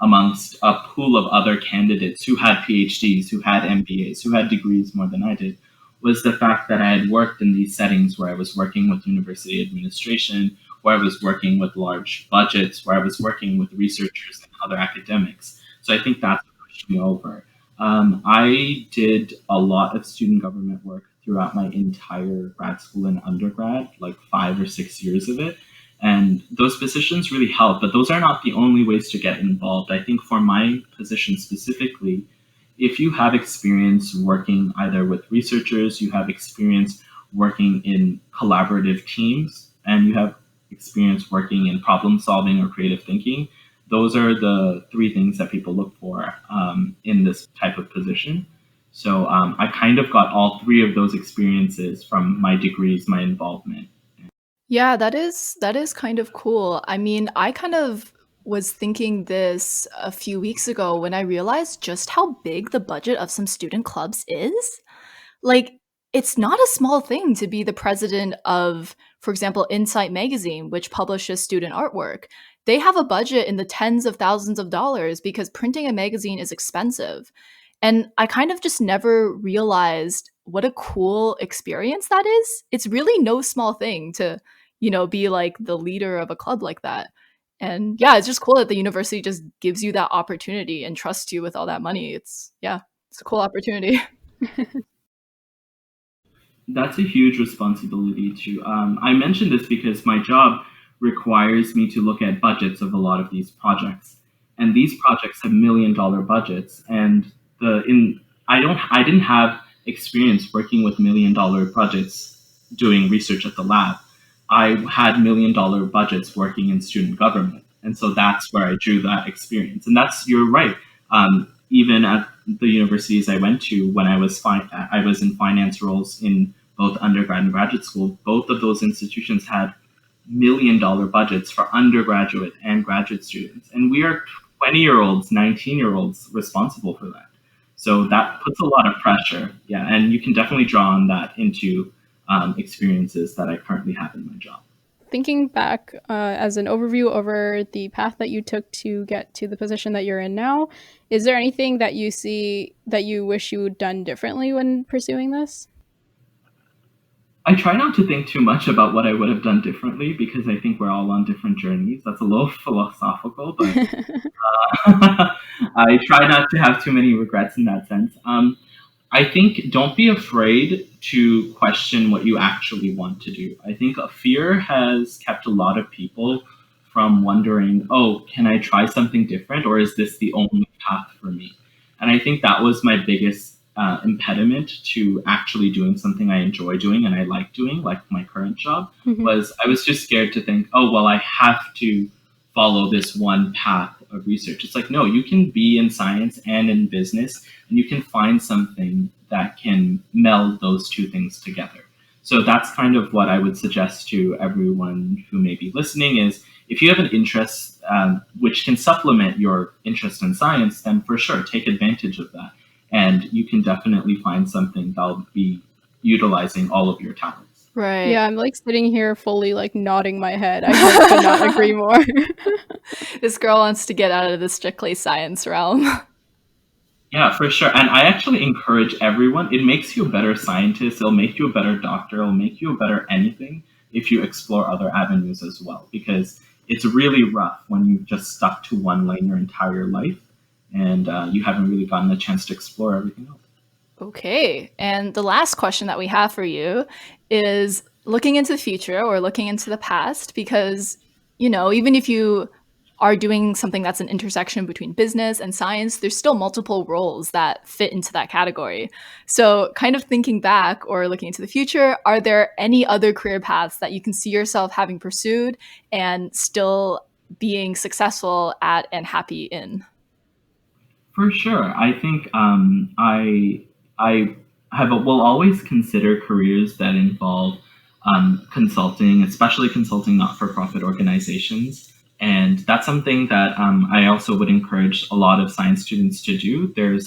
amongst a pool of other candidates who had PhDs, who had MBAs, who had degrees more than I did, was the fact that I had worked in these settings where I was working with university administration, where I was working with large budgets, where I was working with researchers and other academics. So I think that's what pushed me over. I did a lot of student government work throughout my entire grad school and undergrad, like 5 or 6 years of it. And those positions really help, but those are not the only ways to get involved. I think for my position specifically, if you have experience working either with researchers, you have experience working in collaborative teams, and you have experience working in problem solving or creative thinking, those are the three things that people look for in this type of position. So I kind of got all three of those experiences from my degrees, my involvement. Yeah, that is kind of cool. I mean, I kind of was thinking this a few weeks ago when I realized just how big the budget of some student clubs is. Like, it's not a small thing to be the president of, for example, Insight Magazine, which publishes student artwork. They have a budget in the tens of thousands of dollars because printing a magazine is expensive. And I kind of just never realized what a cool experience that is. It's really no small thing to, be like the leader of a club like that. And yeah, it's just cool that the university just gives you that opportunity and trusts you with all that money. It's a cool opportunity. That's a huge responsibility too. I mentioned this because my job requires me to look at budgets of a lot of these projects, and these projects have $1 million budgets. And I didn't have experience working with $1 million budgets doing research at the lab. I had $1 million budgets working in student government, and so that's where I drew that experience. And you're right. Even at the universities I went to when I was in finance roles in both undergrad and graduate school. Both of those institutions had $1 million budgets for undergraduate and graduate students, and we are 20-year-olds, 19-year-olds responsible for that. So that puts a lot of pressure. Yeah, and you can definitely draw on that into experiences that I currently have in my job. Thinking back as an overview over the path that you took to get to the position that you're in now, is there anything that you see that you wish you had done differently when pursuing this? I try not to think too much about what I would have done differently because I think we're all on different journeys. That's a little philosophical, but I try not to have too many regrets in that sense. I think don't be afraid to question what you actually want to do. I think a fear has kept a lot of people from wondering, oh, can I try something different, or is this the only path for me? And I think that was my biggest impediment to actually doing something I enjoy doing and I like doing, like my current job, was I was just scared to think, oh, well, I have to follow this one path of research. It's like, no, you can be in science and in business, and you can find something that can meld those two things together. So that's kind of what I would suggest to everyone who may be listening is if you have an interest which can supplement your interest in science, then for sure, take advantage of that. And you can definitely find something that'll be utilizing all of your talents. Right. Yeah, I'm like sitting here fully like nodding my head. I could not agree more. This girl wants to get out of the strictly science realm. Yeah, for sure. And I actually encourage everyone. It makes you a better scientist. It'll make you a better doctor. It'll make you a better anything if you explore other avenues as well. Because it's really rough when you've just stuck to one lane your entire life and you haven't really gotten a chance to explore everything else. Okay. And the last question that we have for you is looking into the future or looking into the past, because, even if you are doing something that's an intersection between business and science, there's still multiple roles that fit into that category. So kind of thinking back or looking into the future, are there any other career paths that you can see yourself having pursued and still being successful at and happy in? For sure. I think I will always consider careers that involve consulting, especially consulting not-for-profit organizations. And that's something that I also would encourage a lot of science students to do. There's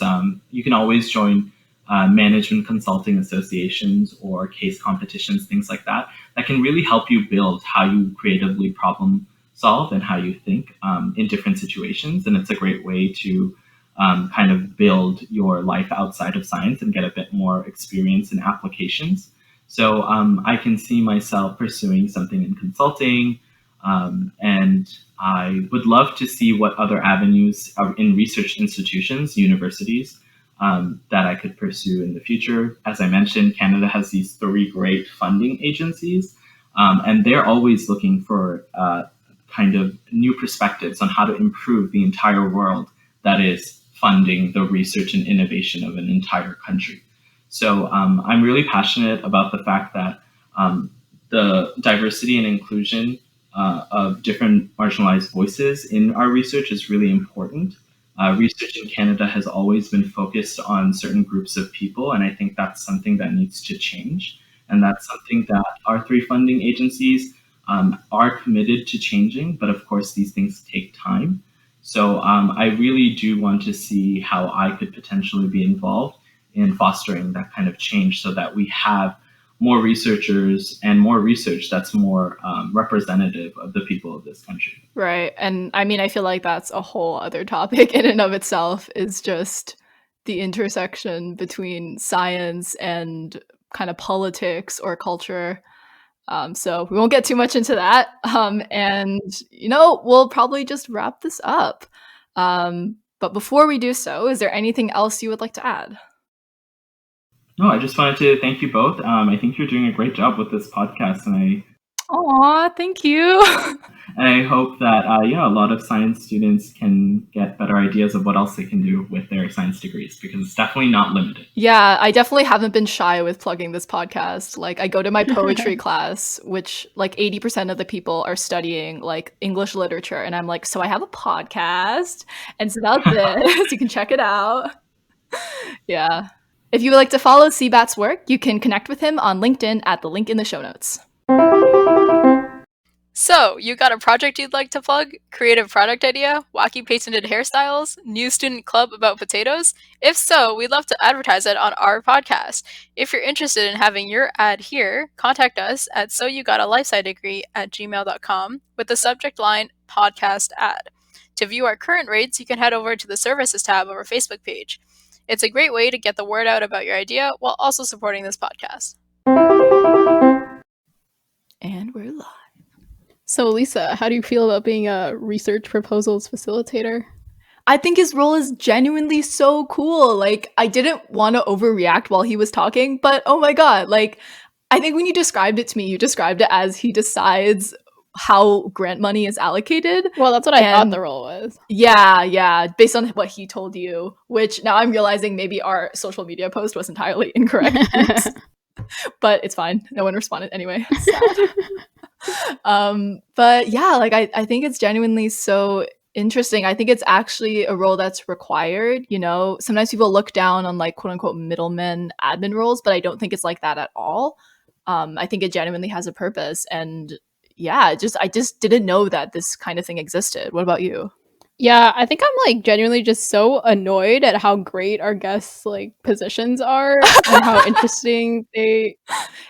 you can always join management consulting associations or case competitions, things like that, that can really help you build how you creatively problem solve and how you think in different situations. And it's a great way to kind of build your life outside of science and get a bit more experience in applications. So I can see myself pursuing something in consulting, and I would love to see what other avenues in research institutions, universities, that I could pursue in the future. As I mentioned, Canada has these 3 great funding agencies, and they're always looking for kind of new perspectives on how to improve the entire world that is funding the research and innovation of an entire country. So I'm really passionate about the fact that the diversity and inclusion of different marginalized voices in our research is really important. Research in Canada has always been focused on certain groups of people, and I think that's something that needs to change. And that's something that our 3 funding agencies are committed to changing, but of course these things take time. So I really do want to see how I could potentially be involved in fostering that kind of change so that we have more researchers and more research that's more representative of the people of this country. Right. And I mean, I feel like that's a whole other topic in and of itself, is just the intersection between science and kind of politics or culture. So we won't get too much into that. And, we'll probably just wrap this up. But before we do so, is there anything else you would like to add? No, I just wanted to thank you both. I think you're doing a great job with this podcast, and Aw, thank you. I hope that a lot of science students can get better ideas of what else they can do with their science degrees, because it's definitely not limited. Yeah, I definitely haven't been shy with plugging this podcast. Like, I go to my poetry class, which like 80% of the people are studying like English literature, and I'm like, so I have a podcast, and it's about this. You can check it out. Yeah. If you would like to follow Sibat's work, you can connect with him on LinkedIn at the link in the show notes. So, you got a project you'd like to plug? Creative product idea? Wacky patented hairstyles? New student club about potatoes? If so, we'd love to advertise it on our podcast. If you're interested in having your ad here, contact us at soyougotaliFsciDegree@gmail.com with the subject line podcast ad. To view our current rates, you can head over to the services tab of our Facebook page. It's a great way to get the word out about your idea while also supporting this podcast. And we're live. So, Lisa, how do you feel about being a Research Proposals Facilitator? I think his role is genuinely so cool. Like, I didn't want to overreact while he was talking, but oh my god, like, I think when you described it to me, you described it as he decides how grant money is allocated. Well, that's what I thought the role was. Yeah, based on what he told you, which now I'm realizing maybe our social media post was entirely incorrect. But it's fine. No one responded anyway. Sad. But yeah, like I think it's genuinely so interesting. I think it's actually a role that's required. Sometimes people look down on like quote unquote middlemen admin roles, but I don't think it's like that at all. I think it genuinely has a purpose, and yeah, I just didn't know that this kind of thing existed. What about you? Yeah, I think I'm like genuinely just so annoyed at how great our guests' like positions are and how interesting they.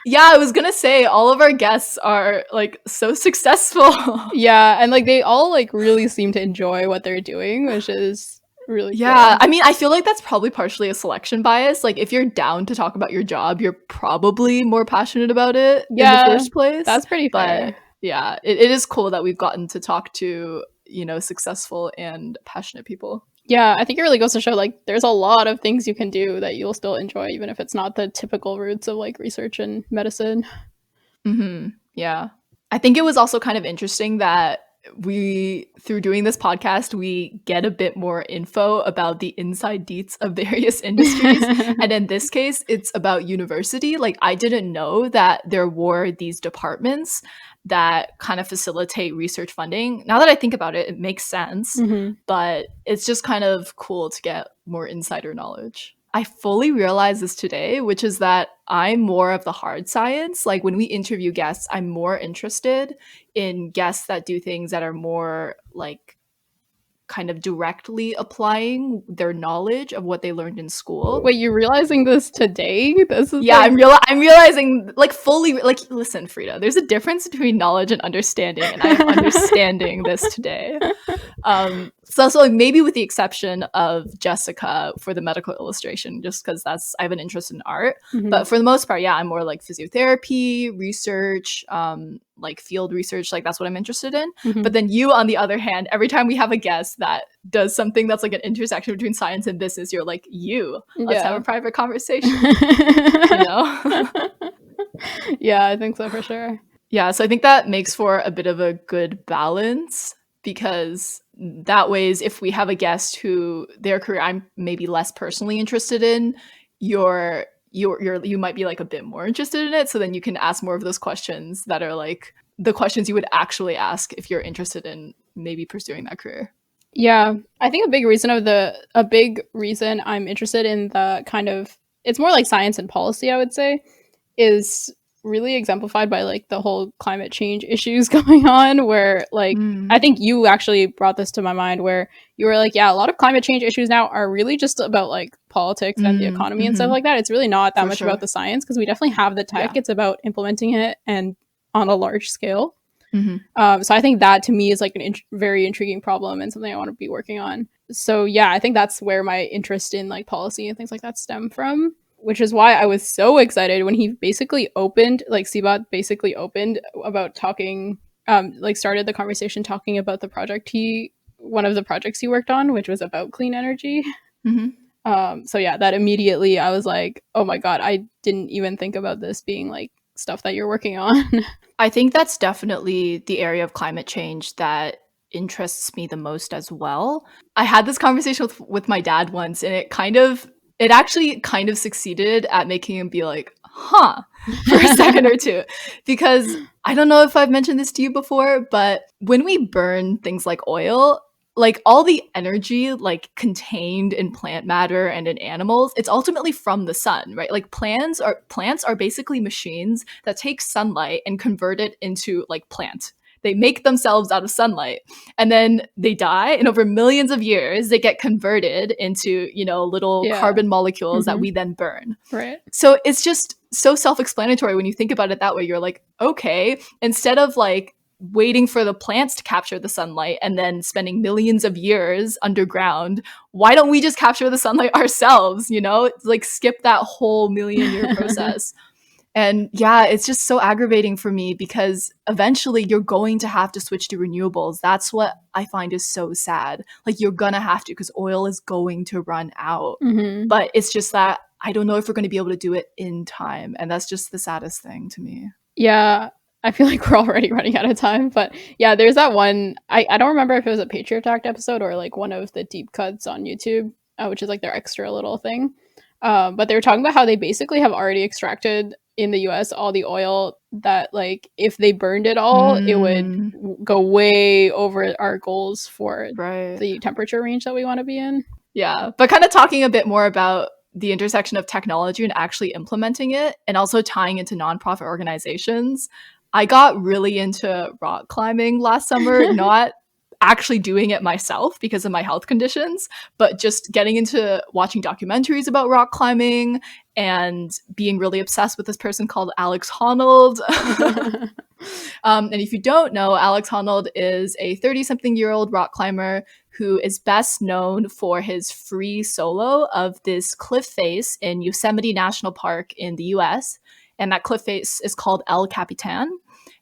Yeah, I was gonna say all of our guests are like so successful. Yeah, and like they all like really seem to enjoy what they're doing, which is really cool. I mean, I feel like that's probably partially a selection bias. Like if you're down to talk about your job, you're probably more passionate about it in the first place. That's pretty fair. But yeah, it is cool that we've gotten to talk to successful and passionate people. Yeah, I think it really goes to show like there's a lot of things you can do that you'll still enjoy, even if it's not the typical routes of like research and medicine. Yeah. I think it was also kind of interesting that through doing this podcast, we get a bit more info about the inside deets of various industries. And in this case, it's about university. Like I didn't know that there were these departments that kind of facilitate research funding. Now that I think about it, it makes sense, but it's just kind of cool to get more insider knowledge. I fully realize this today, which is that I'm more of the hard science. Like when we interview guests, I'm more interested in guests that do things that are more like kind of directly applying their knowledge of what they learned in school. Wait, you're realizing this today? This is Yeah, I'm realizing like fully like listen, Frida, there's a difference between knowledge and understanding, and I'm understanding this today. So like maybe with the exception of Jessica for the medical illustration, just because I have an interest in art. But for the most part, yeah, I'm more like physiotherapy, research, like field research, like that's what I'm interested in. But then you, on the other hand, every time we have a guest that does something that's like an intersection between science and business, you're like, let's have a private conversation. You know? Yeah, I think so for sure. Yeah, so I think that makes for a bit of a good balance, because that ways if we have a guest who their career I'm maybe less personally interested in, you might be like a bit more interested in it, so then you can ask more of those questions that are like the questions you would actually ask if you're interested in maybe pursuing that career. Yeah, I think a big reason I'm interested in the kind of, it's more like science and policy, I would say, is really exemplified by like the whole climate change issues going on, where like I think you actually brought this to my mind, where you were like, yeah, a lot of climate change issues now are really just about like politics and the economy and stuff like that. It's really not that much about the science, because we definitely have the tech. It's about implementing it and on a large scale. So I think that to me is like a very intriguing problem and something I want to be working on. So yeah, I think that's where my interest in like policy and things like that stem from, which is why I was so excited when he basically opened, like Sibat basically opened about talking, like started the conversation talking about one of the projects he worked on, which was about clean energy. So yeah, that immediately I was like, oh my God, I didn't even think about this being like stuff that you're working on. I think that's definitely the area of climate change that interests me the most as well. I had this conversation with my dad once, and it actually kind of succeeded at making him be like, huh, for a second or two. Because I don't know if I've mentioned this to you before, but when we burn things like oil, like all the energy like contained in plant matter and in animals, it's ultimately from the sun, right? Like plants are basically machines that take sunlight and convert it into like plant. They make themselves out of sunlight, and then they die, and over millions of years they get converted into, little carbon molecules that we then burn. Right. So it's just so self-explanatory when you think about it that way. You're like, okay, instead of like waiting for the plants to capture the sunlight and then spending millions of years underground, why don't we just capture the sunlight ourselves? Like skip that whole million-year process. And yeah, it's just so aggravating for me, because eventually you're going to have to switch to renewables. That's what I find is so sad. Like you're gonna have to, because oil is going to run out. But it's just that I don't know if we're going to be able to do it in time, and that's just the saddest thing to me. Yeah, I feel like we're already running out of time, but yeah, there's that one, I don't remember if it was a Patriot Act episode or like one of the deep cuts on YouTube, which is like their extra little thing. But they were talking about how they basically have already extracted in the US all the oil that, like, if they burned it all, it would go way over our goals for the temperature range that we want to be in. Yeah, but kind of talking a bit more about the intersection of technology and actually implementing it, and also tying into nonprofit organizations. I got really into rock climbing last summer, not actually doing it myself because of my health conditions, but just getting into watching documentaries about rock climbing and being really obsessed with this person called Alex Honold. And if you don't know, Alex Honold is a 30-something-year-old rock climber who is best known for his free solo of this cliff face in Yosemite National Park in the US. And that cliff face is called El Capitan.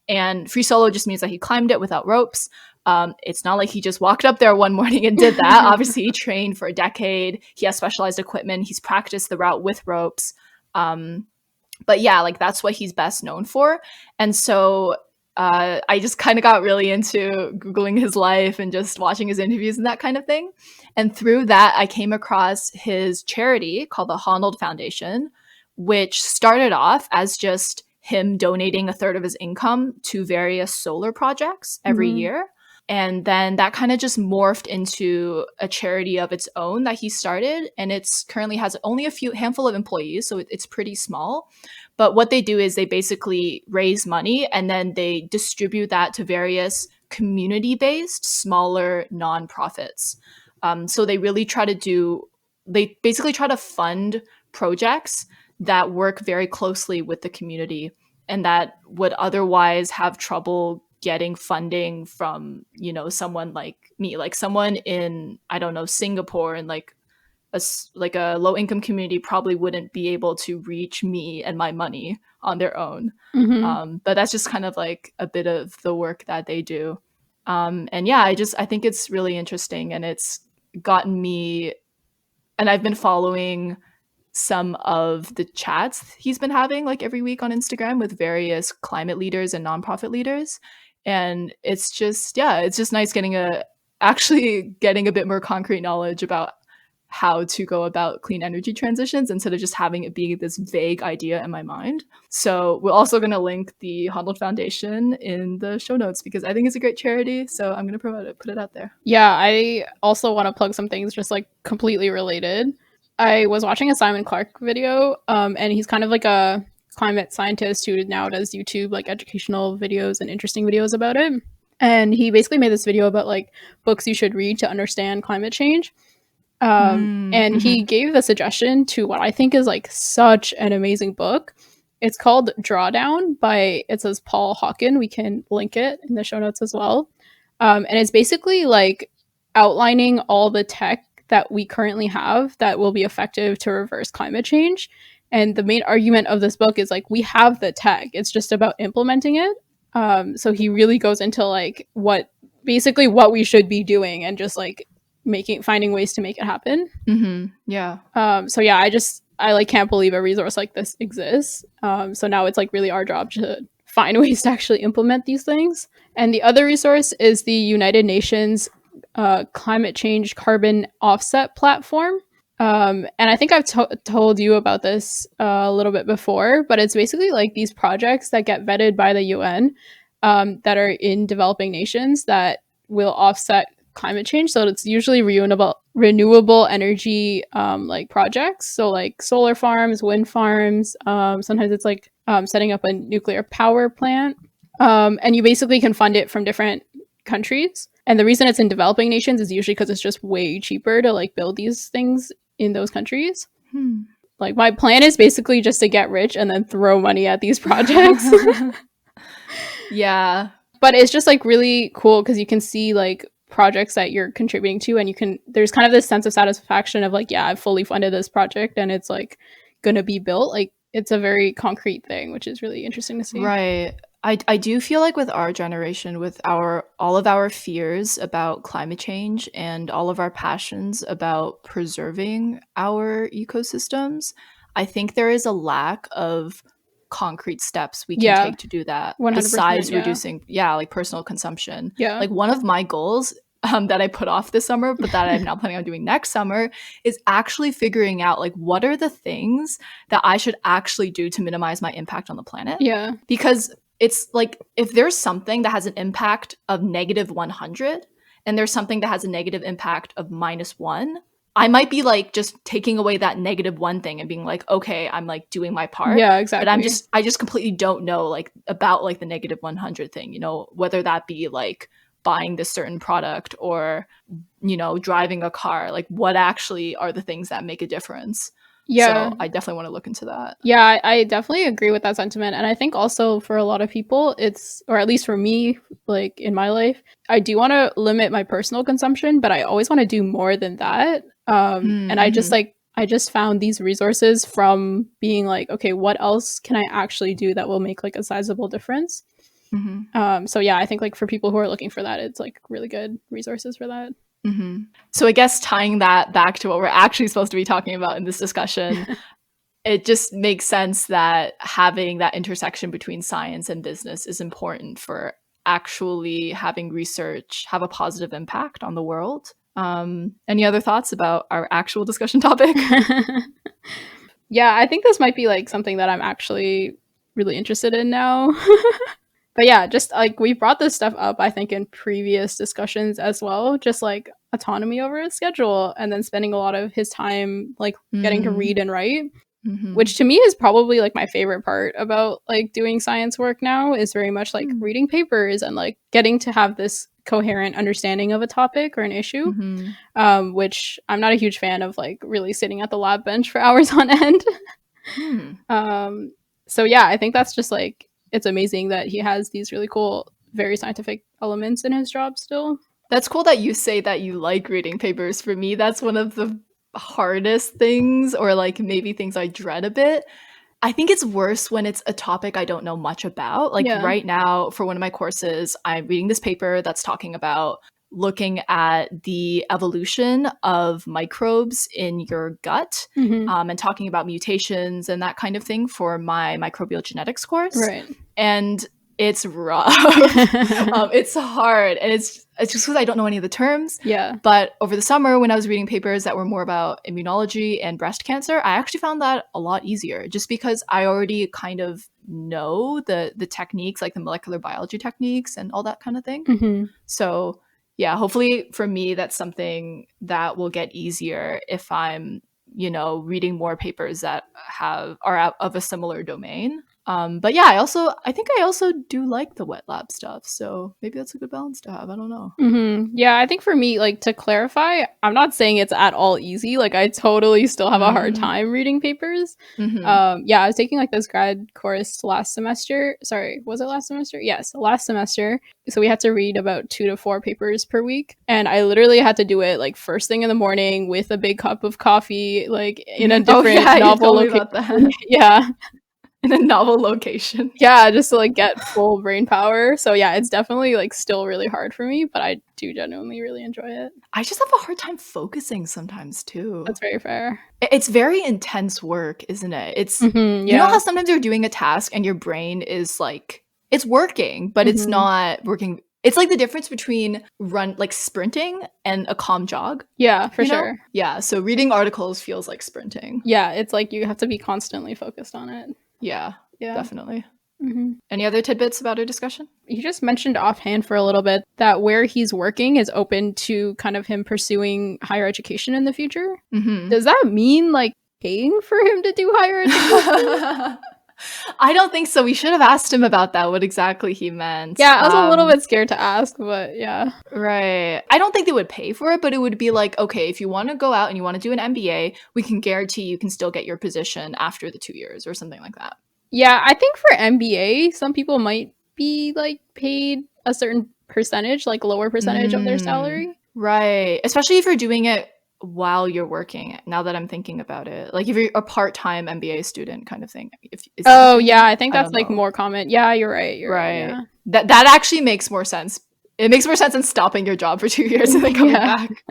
And free solo just means that he climbed it without ropes. It's not like he just walked up there one morning and did that. Obviously, he trained for a decade. He has specialized equipment. He's practiced the route with ropes. But yeah, like that's what he's best known for. And so I just kind of got really into Googling his life and just watching his interviews and that kind of thing. And through that, I came across his charity called the Honold Foundation, which started off as just him donating a third of his income to various solar projects every year. And then that kind of just morphed into a charity of its own that he started. And it's currently has only a handful of employees, so it's pretty small. But what they do is they basically raise money and then they distribute that to various community-based, smaller nonprofits. So they really they basically try to fund projects that work very closely with the community and that would otherwise have trouble getting funding from, someone like me, like someone in, I don't know, Singapore, and like a low income community probably wouldn't be able to reach me and my money on their own. But that's just kind of like a bit of the work that they do. And yeah, I think it's really interesting, and it's gotten me, and I've been following some of the chats he's been having like every week on Instagram with various climate leaders and nonprofit leaders. And it's just nice actually getting a bit more concrete knowledge about how to go about clean energy transitions instead of just having it be this vague idea in my mind. So we're also going to link the Honold Foundation in the show notes because I think it's a great charity. So I'm going to promote it, put it out there. Yeah, I also want to plug some things just like completely related. I was watching a Simon Clark video, and he's kind of like a climate scientist who now does YouTube like educational videos and interesting videos about it. And he basically made this video about like books you should read to understand climate change. And he gave the suggestion to what I think is like such an amazing book. It's called Drawdown it says Paul Hawken. We can link it in the show notes as well. And it's basically like outlining all the tech that we currently have that will be effective to reverse climate change. And the main argument of this book is like, we have the tech, it's just about implementing it. So he really goes into like what we should be doing and just like finding ways to make it happen. Yeah. So yeah, I like can't believe a resource like this exists. So now it's like really our job to find ways to actually implement these things. And the other resource is the United Nations climate change carbon offset platform. And I think I've told you about this a little bit before, but it's basically like these projects that get vetted by the UN that are in developing nations that will offset climate change. So it's usually renewable energy like projects. So like solar farms, wind farms. Sometimes it's like setting up a nuclear power plant. And you basically can fund it from different countries. And the reason it's in developing nations is usually because it's just way cheaper to like build these things in those countries. Like my plan is basically just to get rich and then throw money at these projects. Yeah. But it's just like really cool because you can see like projects that you're contributing to, and there's kind of this sense of satisfaction of like, yeah, I've fully funded this project and it's like gonna be built. Like it's a very concrete thing, which is really interesting to see. Right. I do feel like with our generation, with all of our fears about climate change and all of our passions about preserving our ecosystems, I think there is a lack of concrete steps we can take to do that 100%, besides reducing like personal consumption. Yeah. Like one of my goals that I put off this summer, but that I'm now planning on doing next summer, is actually figuring out like what are the things that I should actually do to minimize my impact on the planet. Yeah. Because it's like if there's something that has an impact of -100 and there's something that has a negative impact of -1, I might be like just taking away that -1 thing and being like, okay, I'm like doing my part. Yeah, exactly. But I just completely don't know like about like the -100 thing, whether that be like buying this certain product or, driving a car, like what actually are the things that make a difference. Yeah. So I definitely want to look into that. Yeah, I definitely agree with that sentiment. And I think also for a lot of people, or at least for me, like in my life, I do want to limit my personal consumption, but I always want to do more than that. And I just found these resources from being like, okay, what else can I actually do that will make like a sizable difference? So yeah, I think like for people who are looking for that, it's like really good resources for that. So I guess tying that back to what we're actually supposed to be talking about in this discussion, it just makes sense that having that intersection between science and business is important for actually having research have a positive impact on the world. Any other thoughts about our actual discussion topic? Yeah, I think this might be like something that I'm actually really interested in now. But yeah, just like we brought this stuff up, I think, in previous discussions as well, just like autonomy over his schedule and then spending a lot of his time like getting to read and write, which to me is probably like my favorite part about like doing science work now, is very much like reading papers and like getting to have this coherent understanding of a topic or an issue, which I'm not a huge fan of, like really sitting at the lab bench for hours on end. So yeah, I think that's just like, it's amazing that he has these really cool, very scientific elements in his job still. That's cool that you say that you like reading papers. For me, that's one of the hardest things, or like maybe things I dread a bit. I think it's worse when it's a topic I don't know much about. Like right now, for one of my courses, I'm reading this paper that's talking about looking at the evolution of microbes in your gut, and talking about mutations and that kind of thing for my microbial genetics course. Right. And it's rough. It's hard. And it's just because I don't know any of the terms. Yeah. But over the summer, when I was reading papers that were more about immunology and breast cancer, I actually found that a lot easier, just because I already kind of know the techniques, like the molecular biology techniques and all that kind of thing. So yeah, hopefully for me, that's something that will get easier if I'm, reading more papers that are of a similar domain. But yeah, I think I also do like the wet lab stuff, so maybe that's a good balance to have. I don't know. Yeah, I think for me, like, to clarify, I'm not saying it's at all easy. Like, I totally still have a hard time reading papers. Yeah, I was taking like this grad course last semester. Sorry, was it last semester? Yes, last semester. So we had to read about 2 to 4 papers per week, and I literally had to do it like first thing in the morning with a big cup of coffee, like in a different novel location. Yeah. In a novel location. Yeah, just to like get full brain power. So yeah, it's definitely like still really hard for me, but I do genuinely really enjoy it. I just have a hard time focusing sometimes too. That's very fair. It's very intense work, isn't it? It's you know how sometimes you're doing a task and your brain is like, it's working, but it's not working. It's like the difference between sprinting and a calm jog. Yeah, for sure. Yeah, so reading articles feels like sprinting. Yeah, it's like you have to be constantly focused on it. Yeah, definitely. Any other tidbits about our discussion? You just mentioned offhand for a little bit that where he's working is open to kind of him pursuing higher education in the future. Does that mean like paying for him to do higher education? I don't think so. We should have asked him about that, what exactly he meant. Yeah, I was a little bit scared to ask, but yeah. Right. I don't think they would pay for it, but it would be like, okay, if you want to go out and you want to do an MBA, we can guarantee you can still get your position after the 2 years or something like that. Yeah, I think for MBA, some people might be like paid a certain percentage, like lower percentage of their salary. Right. Especially if you're doing it while you're working, now that I'm thinking about it. Like if you're a part-time MBA student kind of thing. Yeah, I think that's like more common. Yeah, you're right. You're right. Yeah. That actually makes more sense. It makes more sense than stopping your job for 2 years and then coming back.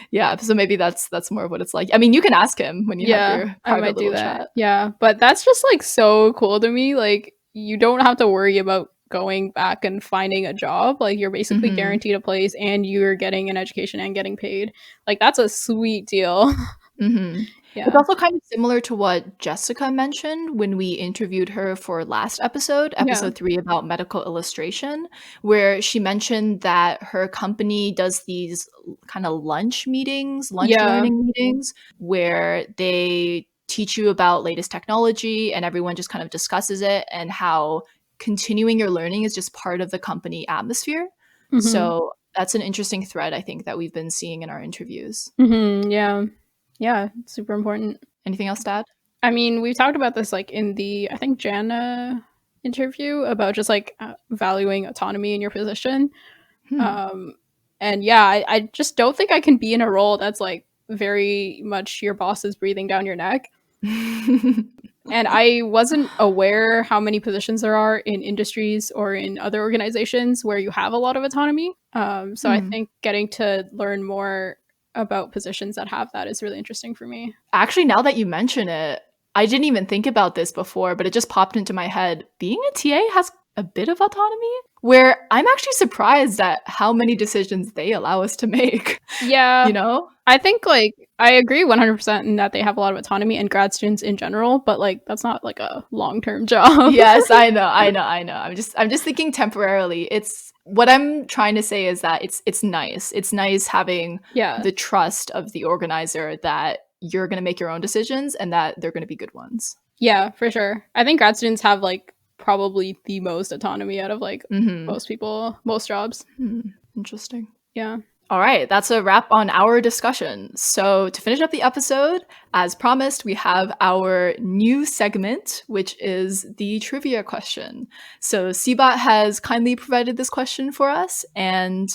Yeah, so maybe that's more of what it's like. I mean, you can ask him when you have your private little chat. Yeah, but that's just like so cool to me. Like you don't have to worry about going back and finding a job. Like you're basically guaranteed a place and you're getting an education and getting paid. Like that's a sweet deal. Yeah. It's also kind of similar to what Jessica mentioned when we interviewed her for last episode 3 about medical illustration, where she mentioned that her company does these kind of lunch learning meetings, where they teach you about latest technology and everyone just kind of discusses it, and how continuing your learning is just part of the company atmosphere. So that's an interesting thread, I think, that we've been seeing in our interviews. Yeah, it's super important. Anything else to add? I mean, we talked about this like in the, I think, Jana interview about just like valuing autonomy in your position. And yeah, I just don't think I can be in a role that's like very much your boss is breathing down your neck. And I wasn't aware how many positions there are in industries or in other organizations where you have a lot of autonomy. So I think getting to learn more about positions that have that is really interesting for me. Actually, now that you mention it, I didn't even think about this before, but it just popped into my head. Being a TA has a bit of autonomy, where I'm actually surprised at how many decisions they allow us to make. Yeah. You know? I think like I agree 100% in that they have a lot of autonomy, and grad students in general, but like that's not like a long-term job. Yes, I know. I'm just thinking temporarily. It's what I'm trying to say is that it's nice. It's nice having the trust of the organizer that you're going to make your own decisions and that they're going to be good ones. Yeah, for sure. I think grad students have like probably the most autonomy out of like most people, most jobs. Interesting. Yeah. All right, that's a wrap on our discussion. So to finish up the episode, as promised, we have our new segment, which is the trivia question. So Sibat has kindly provided this question for us, and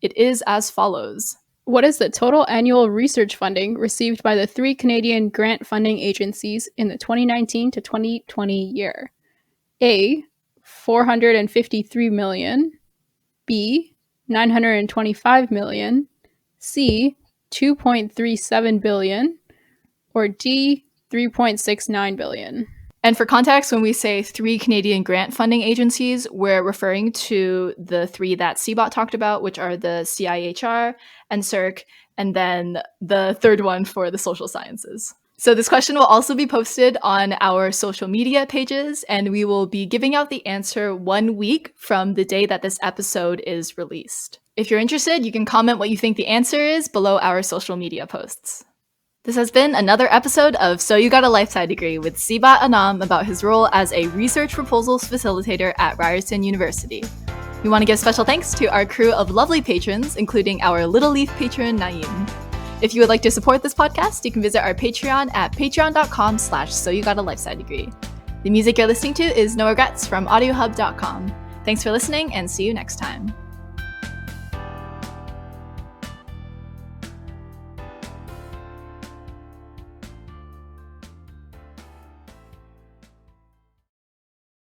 it is as follows. What is the total annual research funding received by the 3 Canadian grant funding agencies in the 2019 to 2020 year? A, $453 million. B, $925 million, C, $2.37 billion, or D, $3.69 billion. And for context, when we say 3 Canadian grant funding agencies, we're referring to the 3 that Sibat talked about, which are the CIHR, NSERC, and then the third one for the social sciences. So this question will also be posted on our social media pages, and we will be giving out the answer 1 week from the day that this episode is released. If you're interested, you can comment what you think the answer is below our social media posts. This has been another episode of So You Got a Lifesci Degree with Sibat Anam about his role as a Research Proposals Facilitator at Ryerson University. We want to give special thanks to our crew of lovely patrons, including our Little Leaf patron, Naeem. If you would like to support this podcast, you can visit our Patreon at patreon.com/soyougotalifescidegree. The music you're listening to is No Regrets from audiohub.com. Thanks for listening and see you next time.